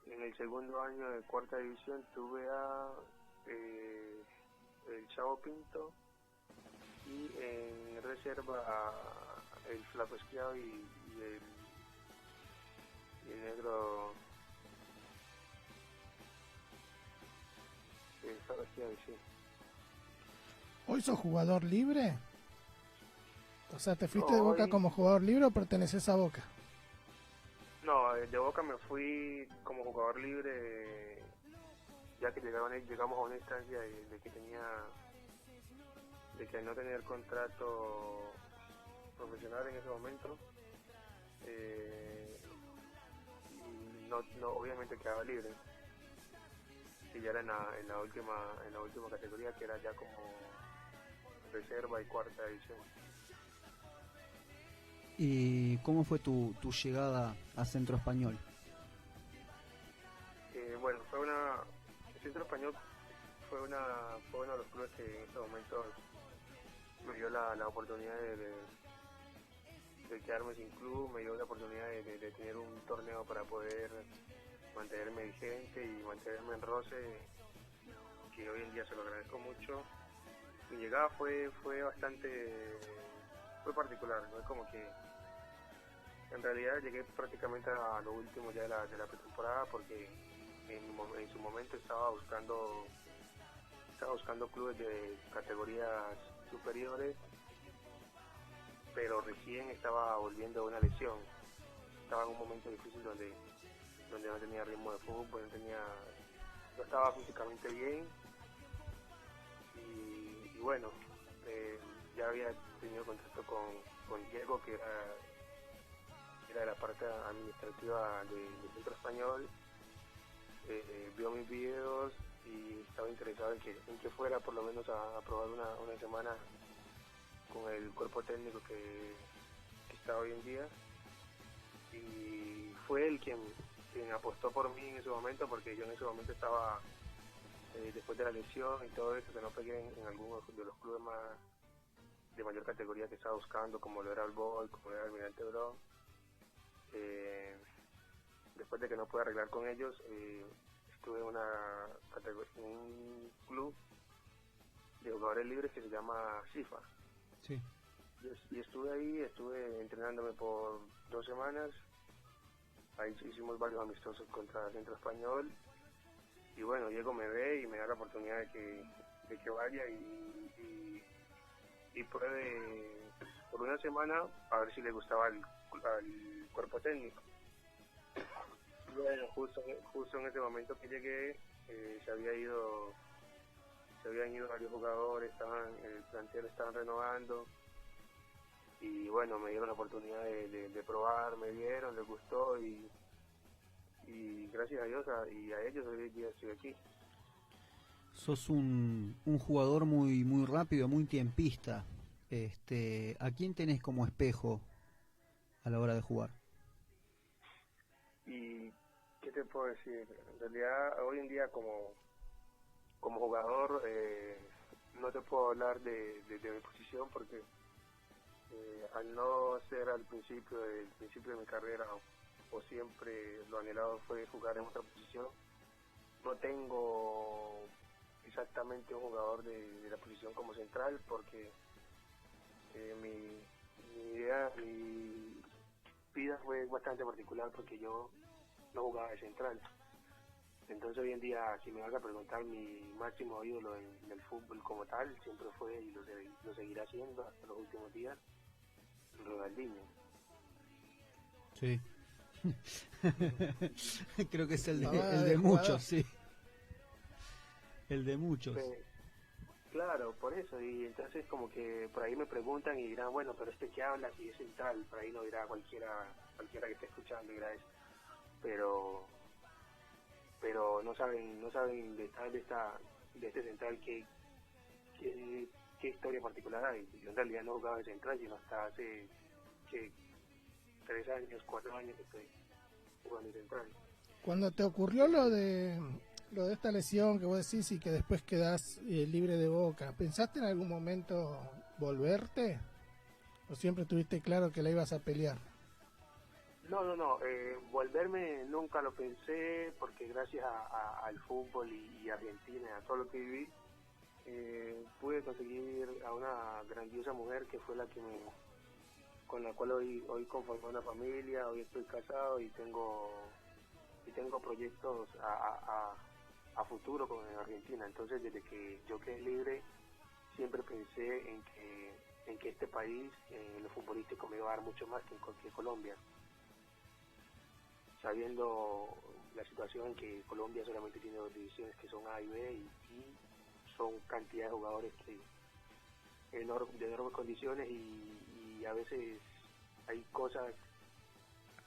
F: En el segundo año de cuarta división tuve a el Chavo Pinto y en reserva a el Flaco Esquiavo y el negro Flaco Esquiavo, sí.
B: ¿Hoy sos jugador libre? O sea, ¿te fuiste
F: No,
B: de Boca
F: hoy...
B: como jugador libre o perteneces a Boca?
F: No, de Boca me fui como jugador libre, ya que llegamos a una instancia de que al no tener contrato profesional en ese momento, no obviamente quedaba libre. Y ya era en la última categoría, que era ya como reserva y cuarta división.
A: ¿Y cómo fue tu llegada a Centro Español?
F: Bueno, el Centro Español fue uno de los clubes que en ese momento me dio la oportunidad de quedarme sin club, me dio la oportunidad de tener un torneo para poder mantenerme vigente y mantenerme en roce, que hoy en día se lo agradezco mucho. Mi llegada fue particular, no es como que en realidad llegué prácticamente a lo último ya de la pretemporada, porque en su momento estaba buscando clubes de categorías superiores, pero recién estaba volviendo de una lesión. Estaba en un momento difícil donde no tenía ritmo de fútbol, no estaba físicamente bien y bueno, ya había tenido contacto con Diego, que era de la parte administrativa del Centro Español. Vio mis videos y estaba interesado en que fuera por lo menos a probar una semana con el cuerpo técnico que está hoy en día, y fue él quien apostó por mí en ese momento, porque yo en ese momento estaba después de la lesión y todo eso, que no pegué en algunos de los clubes de mayor categoría que estaba buscando, como lo era el Boy, como lo era el Almirante Brown. Después de que no pude arreglar con ellos, estuve en un club de jugadores libres que se llama CIFA.
A: Sí.
F: Y estuve ahí, estuve entrenándome por 2 semanas. Ahí hicimos varios amistosos contra Centro Español. Y bueno, Diego me ve y me da la oportunidad de que vaya y pruebe por una semana a ver si le gustaba al cuerpo técnico. Y bueno, justo en ese momento que llegué, se habían ido varios jugadores, el plantel estaban renovando. Y bueno, me dieron la oportunidad de probar, me vieron, les gustó y gracias a Dios y a ellos hoy día estoy aquí.
A: Sos un jugador muy muy rápido, muy tiempista. ¿A quién tenés como espejo a la hora de jugar?
F: Y qué te puedo decir, en realidad hoy en día como jugador no te puedo hablar de mi posición porque al no ser al principio de mi carrera o siempre lo anhelado fue jugar en otra posición, no tengo exactamente un jugador de la posición como central porque mi vida fue bastante particular porque yo no jugaba de central. Entonces hoy en día, si me vas a preguntar, mi máximo ídolo en el fútbol como tal siempre fue y lo seguirá siendo hasta los últimos días, Ronaldinho.
A: Sí. Creo que es el
B: Mamá
A: de
B: de
A: muchos,
B: jugador.
A: sí. El de muchos.
F: Claro, por eso, y entonces como que por ahí me preguntan y dirán, bueno, pero que habla si es central, por ahí lo dirá cualquiera que esté escuchando, dirá eso, pero no saben detrás de este central qué historia particular hay. Yo en realidad no jugaba de central, sino hasta hace 3 años, 4 años que estoy jugando de central.
B: Cuando te ocurrió lo de esta lesión que vos decís y que después quedás libre de Boca, ¿pensaste en algún momento volverte? ¿O siempre tuviste claro que la ibas a pelear?
F: No, volverme nunca lo pensé porque gracias al fútbol y Argentina, a todo lo que viví, pude conseguir a una grandiosa mujer que fue con la cual hoy conformé una familia, hoy estoy casado y tengo proyectos a futuro con Argentina. Entonces desde que yo quedé libre siempre pensé en que este país en lo futbolístico me iba a dar mucho más que Colombia, sabiendo la situación en que Colombia solamente tiene 2 divisiones que son A y B y son cantidad de jugadores de enormes condiciones y a veces hay cosas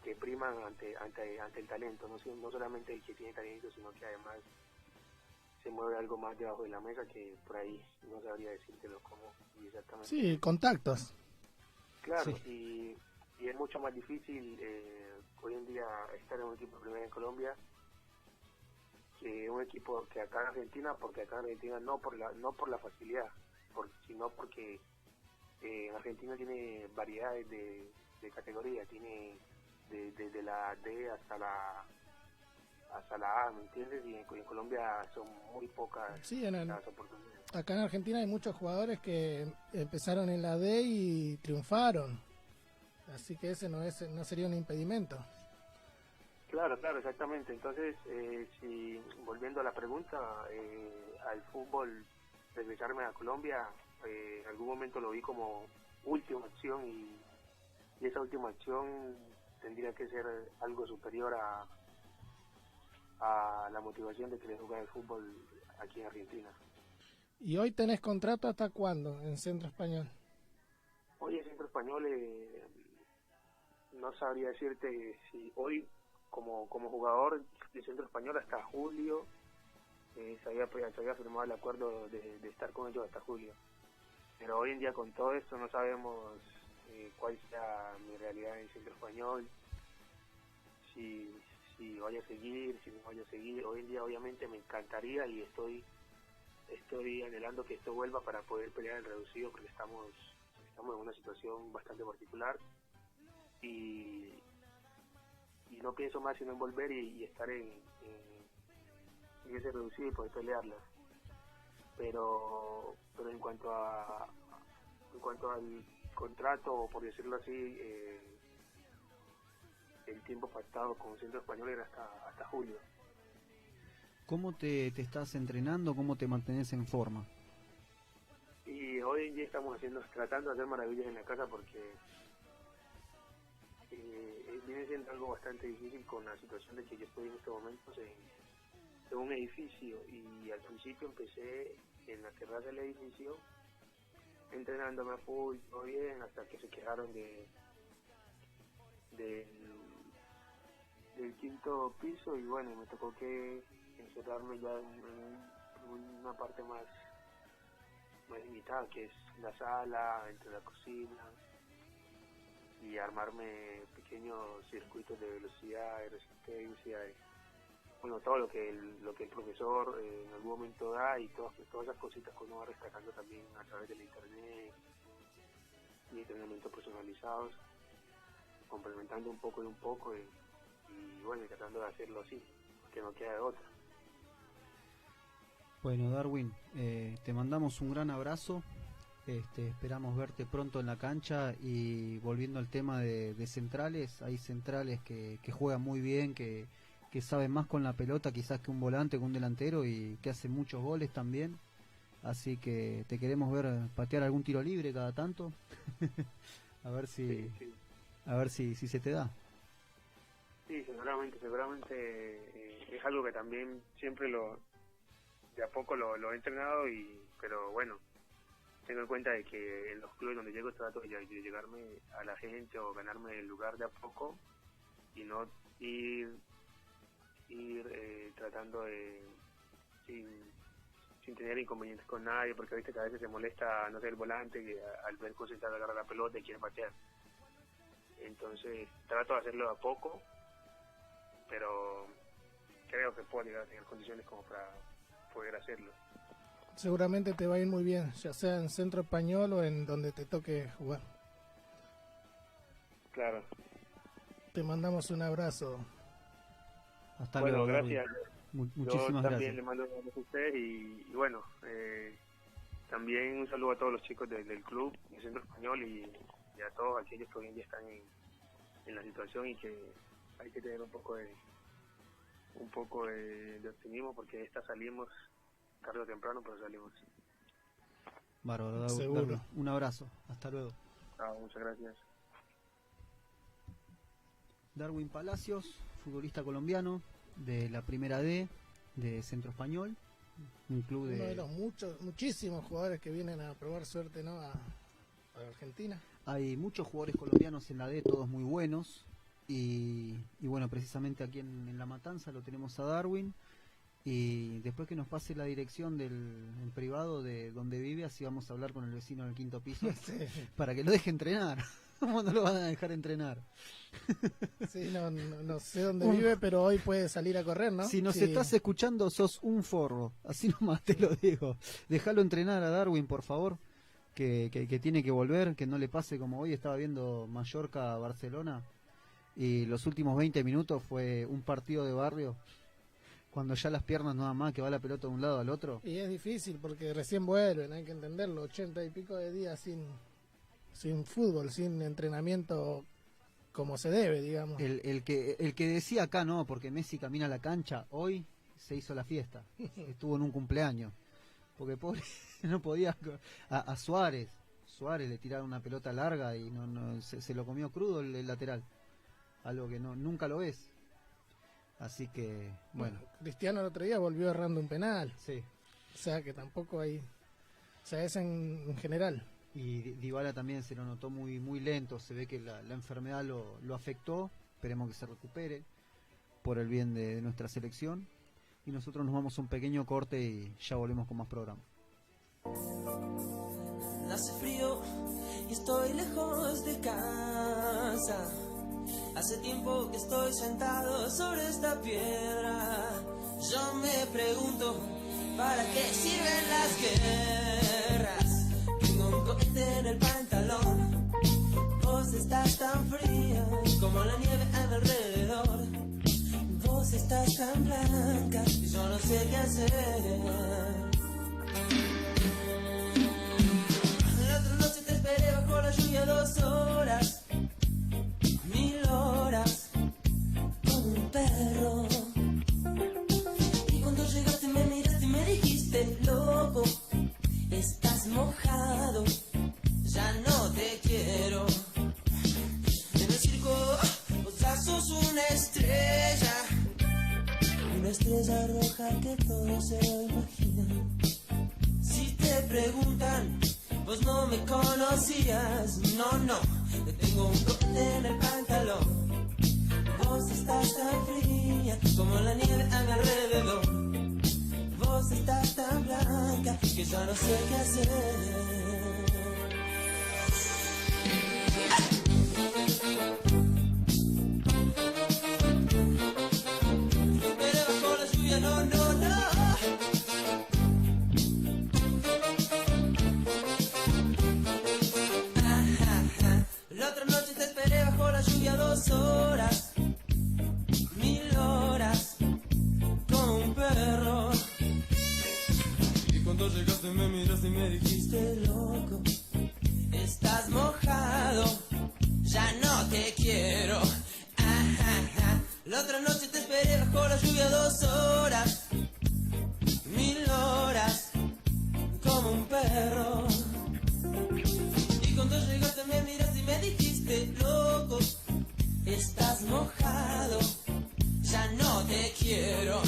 F: que priman ante el talento, no solamente el que tiene talento, sino que además se mueve algo más debajo de la mesa que por ahí no sabría decírtelo cómo y exactamente.
B: Sí, contactos.
F: Claro,
A: Sí.
F: y es mucho más difícil hoy en día estar en un equipo de primera en Colombia que un equipo que acá en Argentina, porque acá en Argentina no por la facilidad, sino porque en Argentina tiene variedades de categoría, tiene desde la D hasta la A, ¿me entiendes? Y en Colombia son muy pocas
B: Sí,
F: las oportunidades.
B: acá en Argentina hay muchos jugadores que empezaron en la D y triunfaron. Así que ese no sería un impedimento.
F: Claro, exactamente. Entonces, si volviendo a la pregunta, al fútbol, regresarme a Colombia, en algún momento lo vi como última acción y esa última acción tendría que ser algo superior a la motivación de querer jugar el fútbol aquí en Argentina.
B: ¿Y hoy tenés contrato hasta cuándo en Centro Español?
F: Hoy en Centro Español no sabría decirte si hoy como jugador de Centro Español hasta julio se había firmado el acuerdo de estar con ellos hasta julio, pero hoy en día con todo esto no sabemos cuál sea mi realidad en Centro Español, si si vaya a seguir, si no vaya a seguir. Hoy en día obviamente me encantaría y estoy anhelando que esto vuelva para poder pelear el reducido, porque estamos en una situación bastante particular y no pienso más sino en volver y estar en ese reducido y poder pelearlas. Pero en cuanto al contrato, o por decirlo así, el tiempo pactado con Centro Español era hasta julio.
A: ¿Cómo te estás entrenando? ¿Cómo te mantenés en forma?
F: Y hoy en día estamos tratando de hacer maravillas en la casa, porque viene siendo algo bastante difícil con la situación de que yo estoy en estos momentos en un edificio, y al principio empecé en la terraza del edificio entrenándome a full, todo bien, hasta que se quejaron del quinto piso, y bueno, me tocó que encerrarme ya en una parte más limitada, que es la sala, entre la cocina, y armarme pequeños circuitos de velocidad, de resistencia, bueno, todo lo que el profesor en algún momento da, y todas esas cositas que uno va destacando también a través de la internet, y entrenamientos personalizados, complementando un poco y bueno, tratando de hacerlo así, que no queda de otra.
A: Bueno, Darwin, te mandamos un gran abrazo. Esperamos verte pronto en la cancha. Y volviendo al tema de centrales, hay centrales que juegan muy bien, que saben más con la pelota quizás que un volante, que un delantero, y que hacen muchos goles también. Así que te queremos ver patear algún tiro libre cada tanto. a ver si se te da.
F: Sí, seguramente es algo que también siempre de a poco lo he entrenado, pero bueno, tengo en cuenta de que en los clubes donde llego trato de llegarme a la gente o ganarme el lugar de a poco, y no ir tratando de sin tener inconvenientes con nadie, porque viste que a veces se molesta, no sé, el volante, que al ver cosas se agarra la pelota y quiere patear. Entonces trato de hacerlo de a poco, pero creo que puedo llegar a tener condiciones como para poder hacerlo.
B: Seguramente te va a ir muy bien, ya sea en Centro Español o en donde te toque jugar.
F: Claro.
B: Te mandamos un abrazo.
A: Hasta
F: bueno,
A: luego.
F: Gracias.
A: Muchísimas
F: Yo también
A: gracias.
F: le mando un saludo a usted y bueno, también un saludo a todos los chicos del club, del Centro Español, y a todos aquellos que hoy en día están en la situación, y que hay que tener un poco de optimismo, porque de esta salimos tarde o temprano, pero salimos.
A: Bárbaro,
B: Seguro.
A: Darwin, un abrazo. Hasta luego.
F: Muchas gracias.
A: Darwin Palacios, futbolista colombiano de la Primera D de Centro Español, un club
B: Uno de los muchísimos jugadores que vienen a probar suerte, ¿no? a Argentina.
A: Hay muchos jugadores colombianos en la D, todos muy buenos, y bueno, precisamente aquí en La Matanza lo tenemos a Darwin, y después que nos pase la dirección del privado de donde vive, así vamos a hablar con el vecino del quinto piso
B: Sí.
A: para que lo deje entrenar. ¿Cómo no lo van a dejar entrenar?
B: Sí, no sé dónde vive, pero hoy puede salir a correr, ¿no?
A: Si nos
B: Sí.
A: estás escuchando, sos un forro, así nomás te lo digo. Déjalo entrenar a Darwin, por favor, que tiene que volver, que no le pase como hoy. Estaba viendo Mallorca-Barcelona y los últimos 20 minutos fue un partido de barrio, cuando ya las piernas nada más, que va la pelota de un lado al otro.
B: Y es difícil porque recién vuelven, hay que entenderlo, 80 y pico de días sin fútbol, sin entrenamiento como se debe, digamos.
A: El que decía acá no, porque Messi camina a la cancha, hoy se hizo la fiesta, estuvo en un cumpleaños, porque pobre no podía. A Suárez le tiraron una pelota larga y se lo comió crudo el lateral, algo que nunca lo ves. Así que bueno,
B: Cristiano el otro día volvió errando un penal,
A: sí.
B: o sea que tampoco hay, o sea, es en general.
A: Y Dybala también se lo notó muy lento, se ve que la enfermedad lo afectó. Esperemos que se recupere por el bien de nuestra selección, y nosotros nos vamos a un pequeño corte y ya volvemos con más programa.
C: Hace frío y estoy lejos de casa. Hace tiempo que estoy sentado sobre esta piedra. Yo me pregunto, ¿para qué sirven las guerras? Tengo un cohete en el pantalón. Vos estás tan fría como la nieve a mi alrededor. Vos estás tan blanca y yo no sé qué hacer. La otra noche te esperé bajo la lluvia 2 horas, 1000 horas, como un perro. Y cuando llegaste me miraste y me dijiste, loco, estás mojado, ya no te quiero. En el circo vos ya sos una estrella roja que todos se lo imaginan. Si te preguntan, vos no me conocías, no, te tengo un corte en el pantalón. Vos estás tan fría como la nieve a mi alrededor. Vos estás tan blanca que yo no sé qué hacer. La otra noche te esperé bajo la lluvia 2 horas, 1000 horas, como un perro. Y cuando llegaste me miraste y me dijiste, loco, estás mojado, ya no te quiero. La otra noche te esperé bajo la lluvia 2 horas, 1000 horas, como un perro. Y cuando llegaste me miraste y me dijiste, loco, estás mojado, ya no te quiero.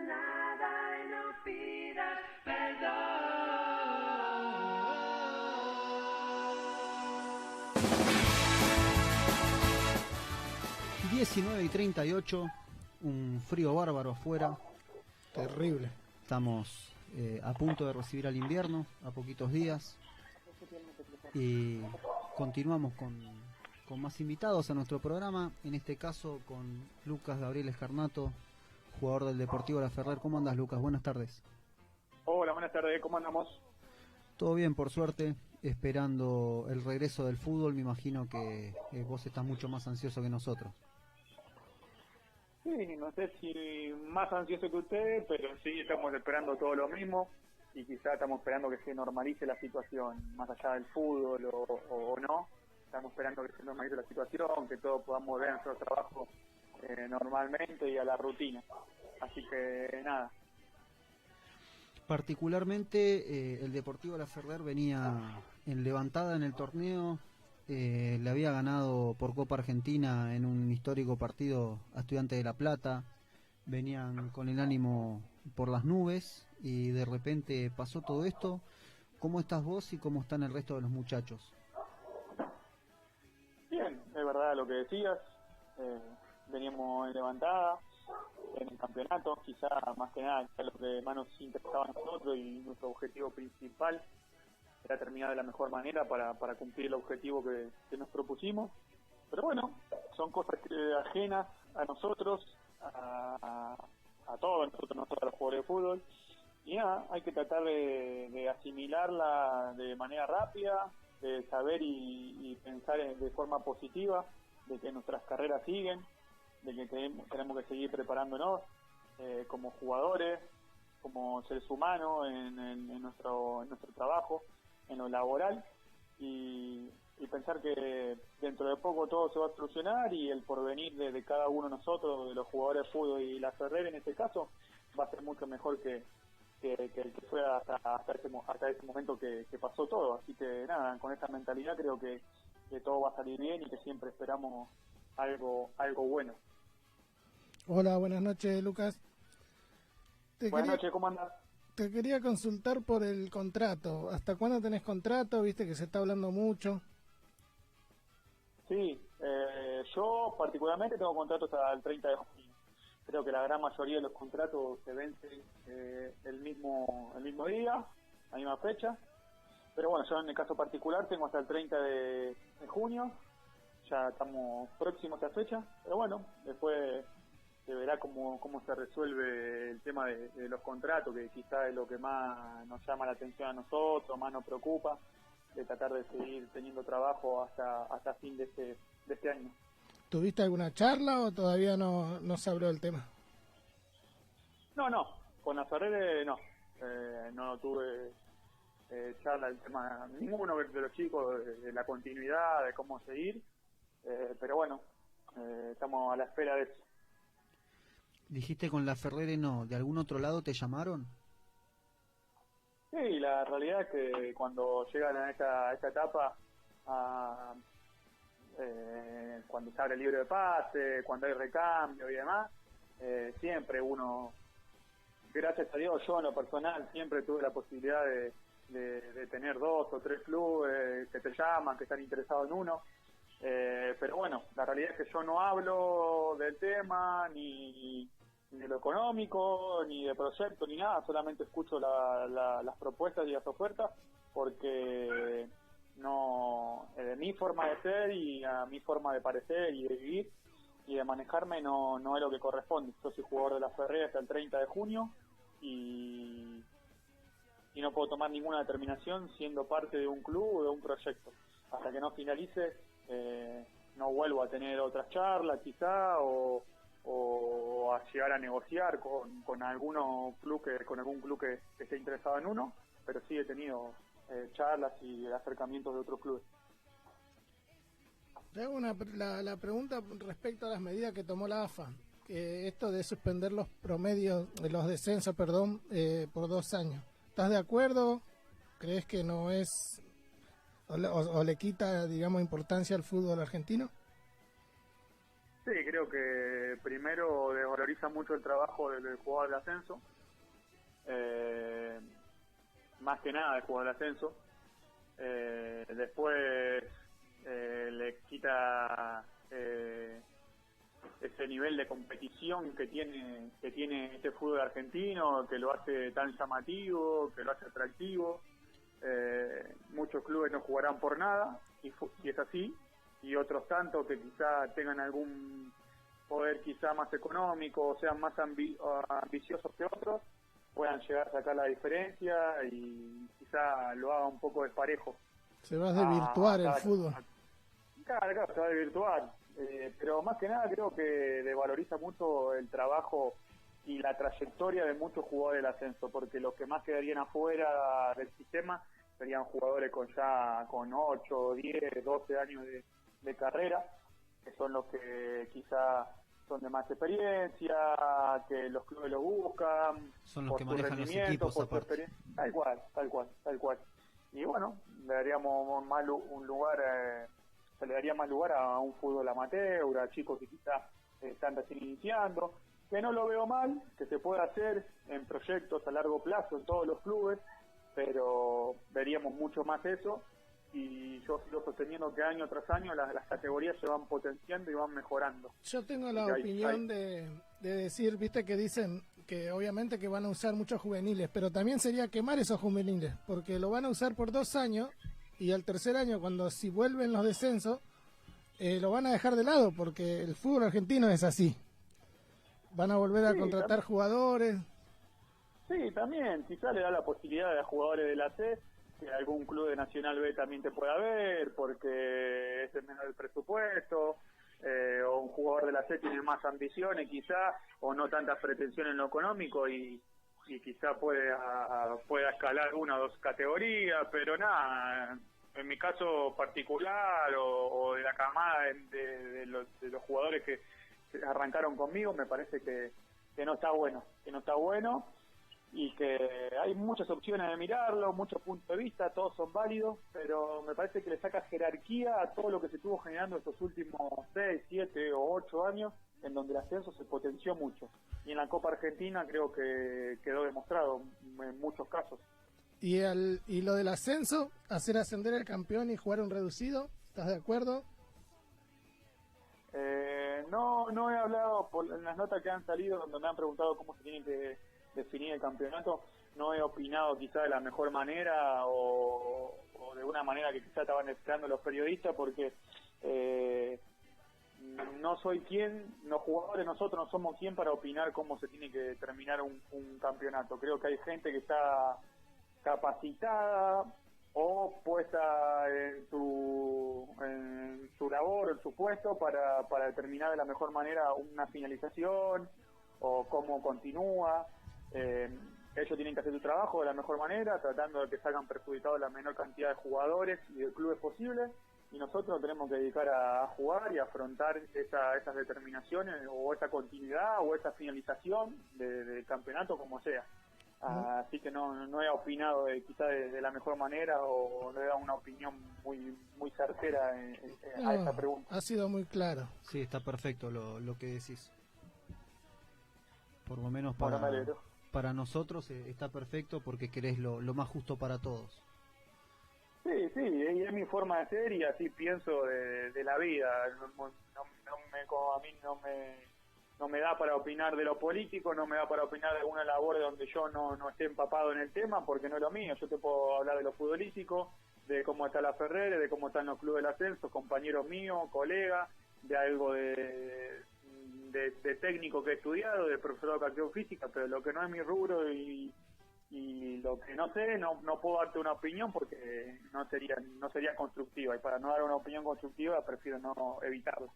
G: nada y no pidas perdón.
A: 19:38, un frío bárbaro afuera.
B: Terrible.
A: Estamos a punto de recibir al invierno, a poquitos días. Y continuamos con más invitados a nuestro programa, en este caso con Lucas Gabriel Escarnato, jugador del Deportivo La Ferrer. ¿Cómo andas, Lucas? Buenas tardes.
H: Hola, buenas tardes, ¿cómo andamos?
A: Todo bien, por suerte, esperando el regreso del fútbol. Me imagino que vos estás mucho más ansioso que nosotros.
H: Sí, no sé si más ansioso que ustedes, pero sí estamos esperando todo lo mismo y quizá estamos esperando que se normalice la situación, más allá del fútbol o no. Estamos esperando que se normalice la situación, que todos podamos volver a nuestro trabajo normalmente y a la rutina. Así que nada.
A: Particularmente el Deportivo La Ferrer venía en levantada en el torneo, le había ganado por Copa Argentina en un histórico partido a Estudiantes de La Plata, venían con el ánimo por las nubes y de repente pasó todo esto. ¿Cómo estás vos y cómo están el resto de los muchachos?
H: Bien, es verdad lo que decías, veníamos en levantada en el campeonato, quizá más que nada lo que más nos interesaba a nosotros y nuestro objetivo principal era terminar de la mejor manera para cumplir el objetivo que nos propusimos. Pero bueno, son cosas ajenas a nosotros, a todos nosotros, no solo a los jugadores de fútbol. Y nada, hay que tratar de asimilarla de manera rápida, de saber y pensar de forma positiva, de que nuestras carreras siguen, de que tenemos que seguir preparándonos como jugadores, como seres humanos en nuestro trabajo, en lo laboral, y pensar que dentro de poco todo se va a solucionar y el porvenir de cada uno de nosotros, de los jugadores de fútbol y la Ferrer en este caso, va a ser mucho mejor que el que fue hasta ese momento que pasó todo. Así que nada, con esta mentalidad creo que todo va a salir bien y que siempre esperamos algo bueno.
B: Hola, buenas noches, Lucas.
H: Buenas noches, ¿cómo andás?
B: Te quería consultar por el contrato. ¿Hasta cuándo tenés contrato? Viste que se está hablando mucho.
H: Sí, yo particularmente tengo contratos hasta el 30 de junio. Creo que la gran mayoría de los contratos se vencen el mismo día, la misma fecha. Pero bueno, yo en el caso particular tengo hasta el 30 de junio. Ya estamos próximos a esa fecha. Pero bueno, después se verá cómo se resuelve el tema de los contratos, que quizás es lo que más nos llama la atención a nosotros, más nos preocupa, de tratar de seguir teniendo trabajo hasta fin de este año.
B: ¿Tuviste alguna charla o todavía no se habló del tema?
H: No, con la Ferrere no. No tuve charla del tema, ninguno de los chicos, de la continuidad, de cómo seguir. Pero bueno, estamos a la espera de eso.
A: Dijiste con la Ferrere no, ¿de algún otro lado te llamaron?
H: Sí, la realidad es que cuando llegan a esta etapa, cuando se abre el libro de pase, cuando hay recambio y demás, siempre uno, gracias a Dios, yo en lo personal siempre tuve la posibilidad de tener 2 o 3 clubes que te llaman, que están interesados en uno. Pero bueno, la realidad es que yo no hablo del tema, ni de lo económico, ni de proyecto, ni nada, solamente escucho las propuestas y las ofertas, porque no, mi forma de ser y a mi forma de parecer y de vivir y de manejarme no es lo que corresponde. Yo soy jugador de la Ferrere hasta el 30 de junio y no puedo tomar ninguna determinación siendo parte de un club o de un proyecto. Hasta que no finalice, no vuelvo a tener otras charlas quizá o a llegar a negociar con algún club que esté interesado en uno, pero sí he tenido charlas y acercamientos de otros clubes.
B: Te hago la pregunta respecto a las medidas que tomó la AFA, que esto de suspender los promedios, los descensos, por 2 años. ¿Estás de acuerdo? ¿Crees que no es o le quita, digamos, importancia al fútbol argentino?
H: Sí, creo que primero desvaloriza mucho el trabajo del jugador del ascenso, más que nada del jugador del ascenso. Después le quita ese nivel de competición que tiene este fútbol argentino, que lo hace tan llamativo, que lo hace atractivo. Muchos clubes no jugarán por nada, y es así, y otros tantos que quizá tengan algún poder quizá más económico o sean más ambiciosos que otros, puedan llegar a sacar la diferencia y quizá lo haga un poco desparejo.
B: Se va a desvirtuar el fútbol.
H: Claro, se va a desvirtuar, pero más que nada creo que desvaloriza mucho el trabajo y la trayectoria de muchos jugadores del ascenso, porque los que más quedarían afuera del sistema serían jugadores con 8, 10, 12 años de carrera, que son los que quizá son de más experiencia, que los clubes lo buscan,
A: son los que manejan los equipos aparte.
H: Tal cual. Y bueno, le daríamos se le daría más lugar a un fútbol amateur, a chicos que quizá están recién iniciando, que no lo veo mal, que se puede hacer en proyectos a largo plazo en todos los clubes, pero veríamos mucho más eso, y yo sigo sosteniendo que año tras año las categorías se van potenciando y van mejorando.
B: Yo tengo la opinión de decir, viste que dicen que obviamente que van a usar muchos juveniles, pero también sería quemar esos juveniles, porque lo van a usar por 2 años, y al tercer año, si vuelven los descensos, lo van a dejar de lado, porque el fútbol argentino es así. Van a volver a contratar jugadores.
H: Sí, también, quizá le da la posibilidad a jugadores de la C, que algún club de Nacional B también te pueda ver, porque es el menor el presupuesto, o un jugador de la C tiene más ambiciones quizá, o no tantas pretensiones en lo económico, y quizá pueda escalar 1 o 2 categorías, pero nada, en mi caso particular, o de la camada de los jugadores que arrancaron conmigo, me parece que no está bueno, y que hay muchas opciones de mirarlo, muchos puntos de vista, todos son válidos, pero me parece que le saca jerarquía a todo lo que se estuvo generando estos últimos 6, 7 o 8 años, en donde el ascenso se potenció mucho. Y en la Copa Argentina creo que quedó demostrado en muchos casos.
B: Y lo del ascenso, hacer ascender al campeón y jugar un reducido, ¿estás de acuerdo?
H: No he hablado en las notas que han salido donde me han preguntado cómo se tiene que definir el campeonato, no he opinado quizá de la mejor manera o de una manera que quizá estaban esperando los periodistas, porque no soy quien, los jugadores nosotros no somos quien para opinar cómo se tiene que terminar un campeonato. Creo que hay gente que está capacitada o puesta en su labor, en su puesto para determinar de la mejor manera una finalización o cómo continúa. Ellos tienen que hacer su trabajo de la mejor manera, tratando de que salgan perjudicados la menor cantidad de jugadores y de clubes posible, y nosotros nos tenemos que dedicar a jugar y a afrontar esas determinaciones o esa continuidad o esa finalización del campeonato como sea. Así que no he opinado quizá de la mejor manera o no he dado una opinión muy certera a esta pregunta.
B: Ha sido muy claro.
A: Sí, está perfecto lo que decís. Por lo menos
H: Bueno, me alegro.
A: para nosotros está perfecto porque querés lo más justo para todos.
H: Sí, y es mi forma de ser y así pienso de la vida. A mí no me da para opinar de lo político, no me da para opinar de alguna labor donde yo no esté empapado en el tema, porque no es lo mío. Yo te puedo hablar de lo futbolístico, de cómo está la Ferrere, de cómo están los clubes del ascenso, compañeros míos, colegas, de algo de técnico que he estudiado, de profesor de educación física, pero lo que no es mi rubro y lo que no sé, no puedo darte una opinión porque no sería constructiva, y para no dar una opinión constructiva prefiero no evitarla.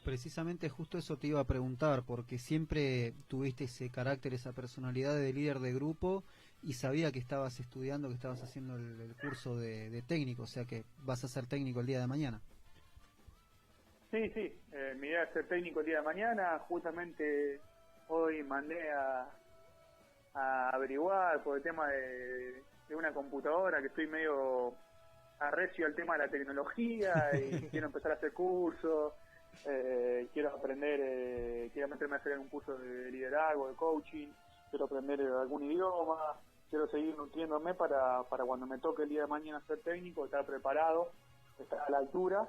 A: Precisamente justo eso te iba a preguntar, porque siempre tuviste ese carácter, esa personalidad de líder de grupo, y sabía que estabas estudiando, que estabas haciendo el curso de técnico, o sea que vas a ser técnico el día de mañana.
H: Sí, mi idea es ser técnico el día de mañana. Justamente hoy mandé a averiguar por el tema de una computadora, que estoy medio arrecio al tema de la tecnología y quiero empezar a hacer cursos. Quiero aprender, quiero meterme a hacer un curso de liderazgo, de coaching, quiero aprender algún idioma, quiero seguir nutriéndome para cuando me toque el día de mañana ser técnico, estar preparado, estar a la altura,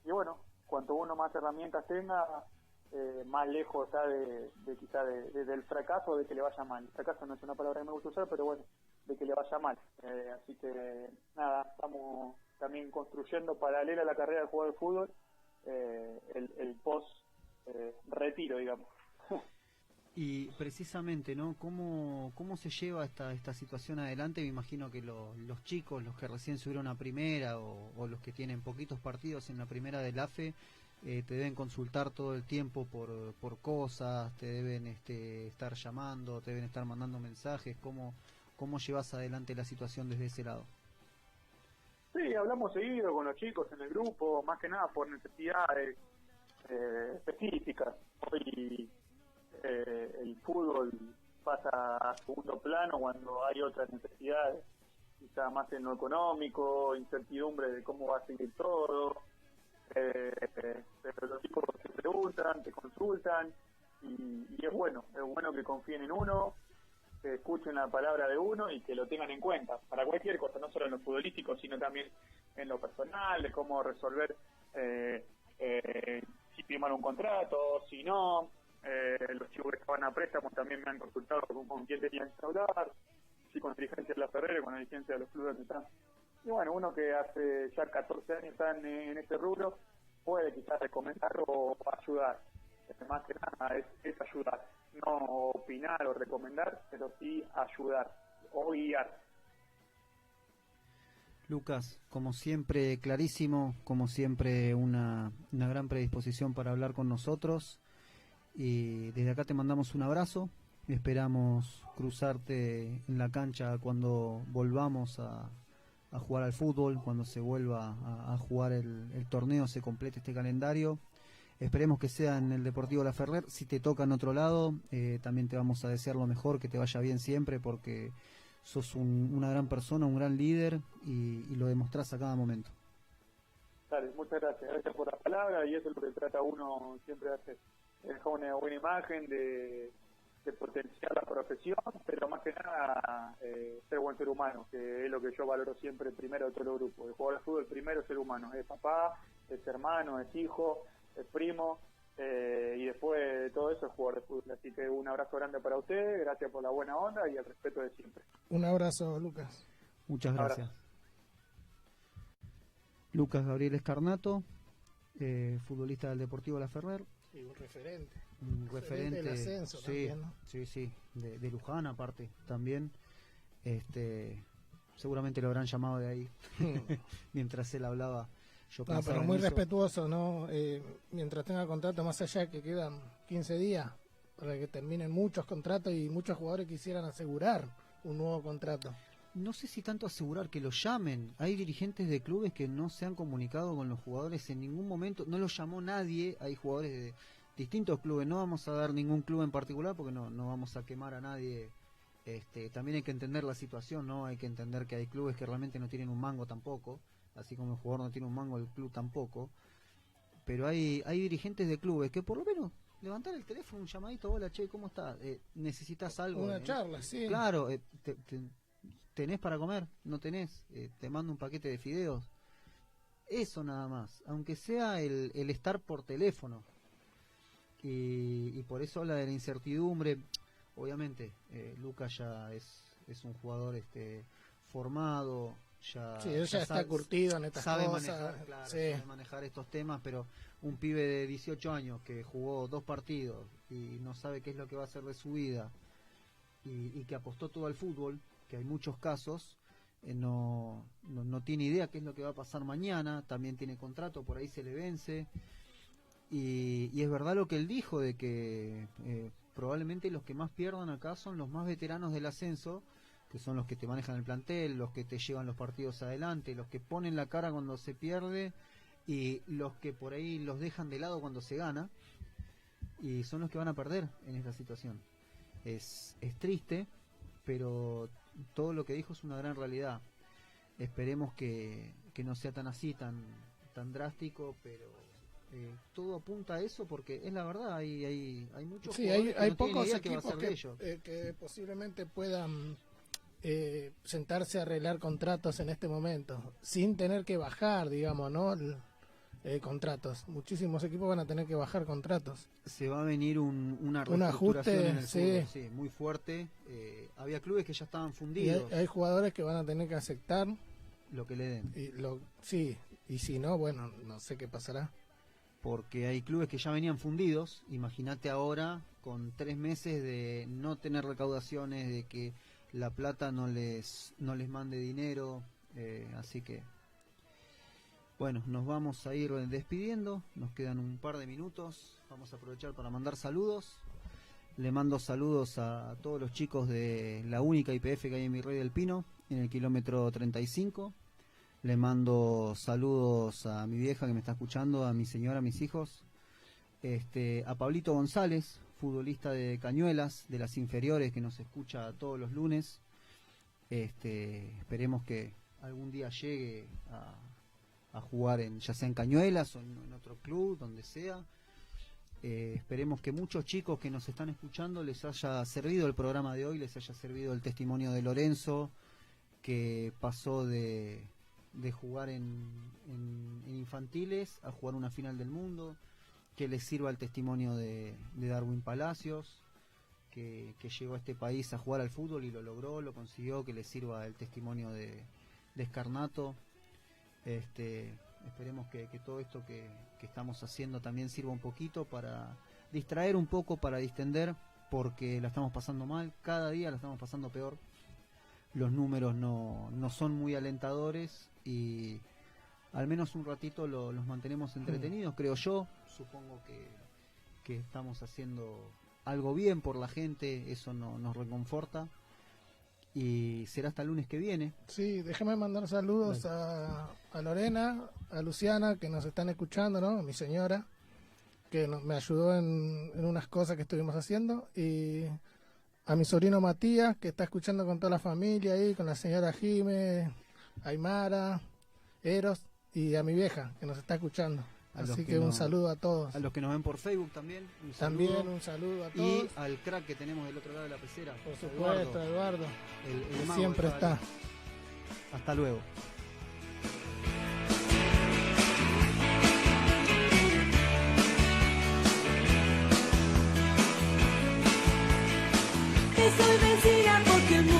H: y bueno, cuanto uno más herramientas tenga, más lejos está quizá del fracaso, de que le vaya mal. El fracaso no es una palabra que me gusta usar, pero bueno, de que le vaya mal. Así que nada, estamos también construyendo paralela a la carrera de jugador de fútbol, el post retiro, digamos.
A: Y precisamente, ¿no? ¿Cómo se lleva esta situación adelante? Me imagino que los chicos, los que recién subieron a primera o los que tienen poquitos partidos en la primera del AFE, te deben consultar todo el tiempo por cosas, te deben estar llamando, te deben estar mandando mensajes. ¿Cómo llevas adelante la situación desde ese lado?
H: Sí, hablamos seguido con los chicos en el grupo, más que nada por necesidades específicas. Hoy el fútbol pasa a segundo plano cuando hay otras necesidades, quizá más en lo económico, incertidumbre de cómo va a seguir todo, pero los chicos te preguntan, te consultan, y es bueno que confíen en uno, que escuchen la palabra de uno y que lo tengan en cuenta para cualquier cosa, no solo en lo futbolístico, sino también en lo personal, de cómo resolver si firmar un contrato, si no. Los chicos que estaban a préstamos también me han consultado con quién tenían que hablar, si con dirigencia de la Ferrere, con la dirigencia de los clubes que están. Y bueno, uno que hace ya 14 años está en este rubro puede quizás recomendar o ayudar. Más que nada es ayudar, no opinar o recomendar, pero sí ayudar o guiar.
A: Lucas, como siempre, clarísimo, como siempre, una gran predisposición para hablar con nosotros. Y desde acá te mandamos un abrazo, esperamos cruzarte en la cancha cuando volvamos a jugar al fútbol, cuando se vuelva a jugar el torneo, se complete este calendario. Esperemos que sea en el Deportivo La Ferrer. Si te toca en otro lado, también te vamos a desear lo mejor, que te vaya bien siempre, porque sos una gran persona, un gran líder y lo demostrás a cada momento.
H: Dale, muchas gracias. Gracias por la palabra, y eso es lo que trata uno siempre de hacer. Dejar una buena imagen, de potenciar la profesión, pero más que nada ser buen ser humano, que es lo que yo valoro siempre primero de todo el grupo. El jugador de fútbol primero es ser humano, es papá, es hermano, es hijo, es primo, y después de todo eso es jugador de fútbol. Así que un abrazo grande para usted, gracias por la buena onda y el respeto de siempre.
B: Un abrazo, Lucas.
A: Muchas gracias. Lucas Gabriel Escarnato, futbolista del Deportivo La Ferrer.
B: Y un referente.
A: Un referente
B: del ascenso
A: sí,
B: también, ¿no?
A: sí, de Luján aparte también. Seguramente lo habrán llamado de ahí. Mientras él hablaba, yo pensaba
B: pero
A: en
B: muy
A: eso.
B: respetuoso, ¿no? Mientras tenga contrato, más allá que quedan 15 días para que terminen muchos contratos y muchos jugadores quisieran asegurar un nuevo contrato.
A: No sé si tanto asegurar que lo llamen. Hay dirigentes de clubes que no se han comunicado con los jugadores en ningún momento. No los llamó nadie. Hay jugadores de distintos clubes. No vamos a dar ningún club en particular porque no vamos a quemar a nadie. También hay que entender la situación, ¿no? Hay que entender que hay clubes que realmente no tienen un mango tampoco. Así como el jugador no tiene un mango, el club tampoco. Pero hay dirigentes de clubes que por lo menos levantar el teléfono, un llamadito, hola, che, ¿cómo estás? ¿Necesitas algo?
B: Una charla, sí.
A: Claro, ¿tenés para comer? ¿No tenés? Te mando un paquete de fideos. Eso nada más, aunque sea el estar por teléfono. Y por eso habla de la incertidumbre. Obviamente, Lucas ya es un jugador formado, él
B: ya está curtido en estas
A: sabe
B: cosas.
A: Manejar, claro,
B: sí.
A: sabe manejar estos temas, pero un pibe de 18 años que jugó 2 partidos y no sabe qué es lo que va a hacer de su vida y que apostó todo al fútbol, que hay muchos casos, no tiene idea qué es lo que va a pasar mañana, también tiene contrato, por ahí se le vence, y es verdad lo que él dijo, de que probablemente los que más pierdan acá son los más veteranos del ascenso, que son los que te manejan el plantel, los que te llevan los partidos adelante, los que ponen la cara cuando se pierde y los que por ahí los dejan de lado cuando se gana, y son los que van a perder en esta situación. Es triste, pero todo lo que dijo es una gran realidad. Esperemos que no sea tan así, tan drástico, pero todo apunta a eso, porque es la verdad, hay muchos jugadores que
B: hay
A: no tienen
B: pocos
A: idea qué va a
B: equipos
A: ser de ellos.
B: que posiblemente puedan sentarse a arreglar contratos en este momento, sin tener que bajar, digamos, ¿no? Contratos. Muchísimos equipos van a tener que bajar contratos.
A: Se va a venir una
B: Un
A: reestructuración
B: ajuste,
A: en el
B: sí.
A: fútbol, sí, muy fuerte. Había clubes que ya estaban
B: Y
A: fundidos,
B: hay jugadores que van a tener que aceptar.
A: lo que le den,
B: Y si no, bueno, no sé qué pasará.
A: porque hay clubes que ya venían fundidos. Imagínate ahora, con 3 meses de no tener recaudaciones, de que la plata no les mande dinero, así que bueno, nos vamos a ir despidiendo, nos quedan un par de minutos, vamos a aprovechar para mandar saludos. Le mando saludos a todos los chicos de la única IPF que hay en Virrey del Pino, en el kilómetro 35. Le mando saludos a mi vieja que me está escuchando, a mi señora, a mis hijos, a Pablito González, futbolista de Cañuelas, de las inferiores, que nos escucha todos los lunes. Esperemos que algún día llegue a jugar ya sea en Cañuelas o en otro club, donde sea. Esperemos que muchos chicos que nos están escuchando les haya servido el programa de hoy, les haya servido el testimonio de Lorenzo, que pasó de jugar en infantiles a jugar una final del mundo, que les sirva el testimonio de Darwin Palacios, que llegó a este país a jugar al fútbol y lo logró, lo consiguió, que les sirva el testimonio de Escarnato. Esperemos que todo esto que estamos haciendo también sirva un poquito para distraer un poco, para distender, porque la estamos pasando mal, cada día la estamos pasando peor. Los números no son muy alentadores y al menos un ratito los mantenemos entretenidos, creo yo. Supongo que estamos haciendo algo bien por la gente, eso nos reconforta. Y será hasta el lunes que viene.
B: Sí, déjame mandar saludos a Lorena, a Luciana, que nos están escuchando, ¿no? A mi señora, que me ayudó en unas cosas que estuvimos haciendo, y a mi sobrino Matías, que está escuchando con toda la familia ahí, con la señora Jime, Aymara, Eros, y a mi vieja, que nos está escuchando. Así que un saludo a todos.
A: A los que nos ven por Facebook también.
B: También un saludo a todos.
A: Y al crack que tenemos del otro lado de la pecera.
B: Por supuesto, Eduardo.
A: El
B: que
A: mago
B: siempre está.
A: Hasta luego.
C: Estoy vencida porque el mundo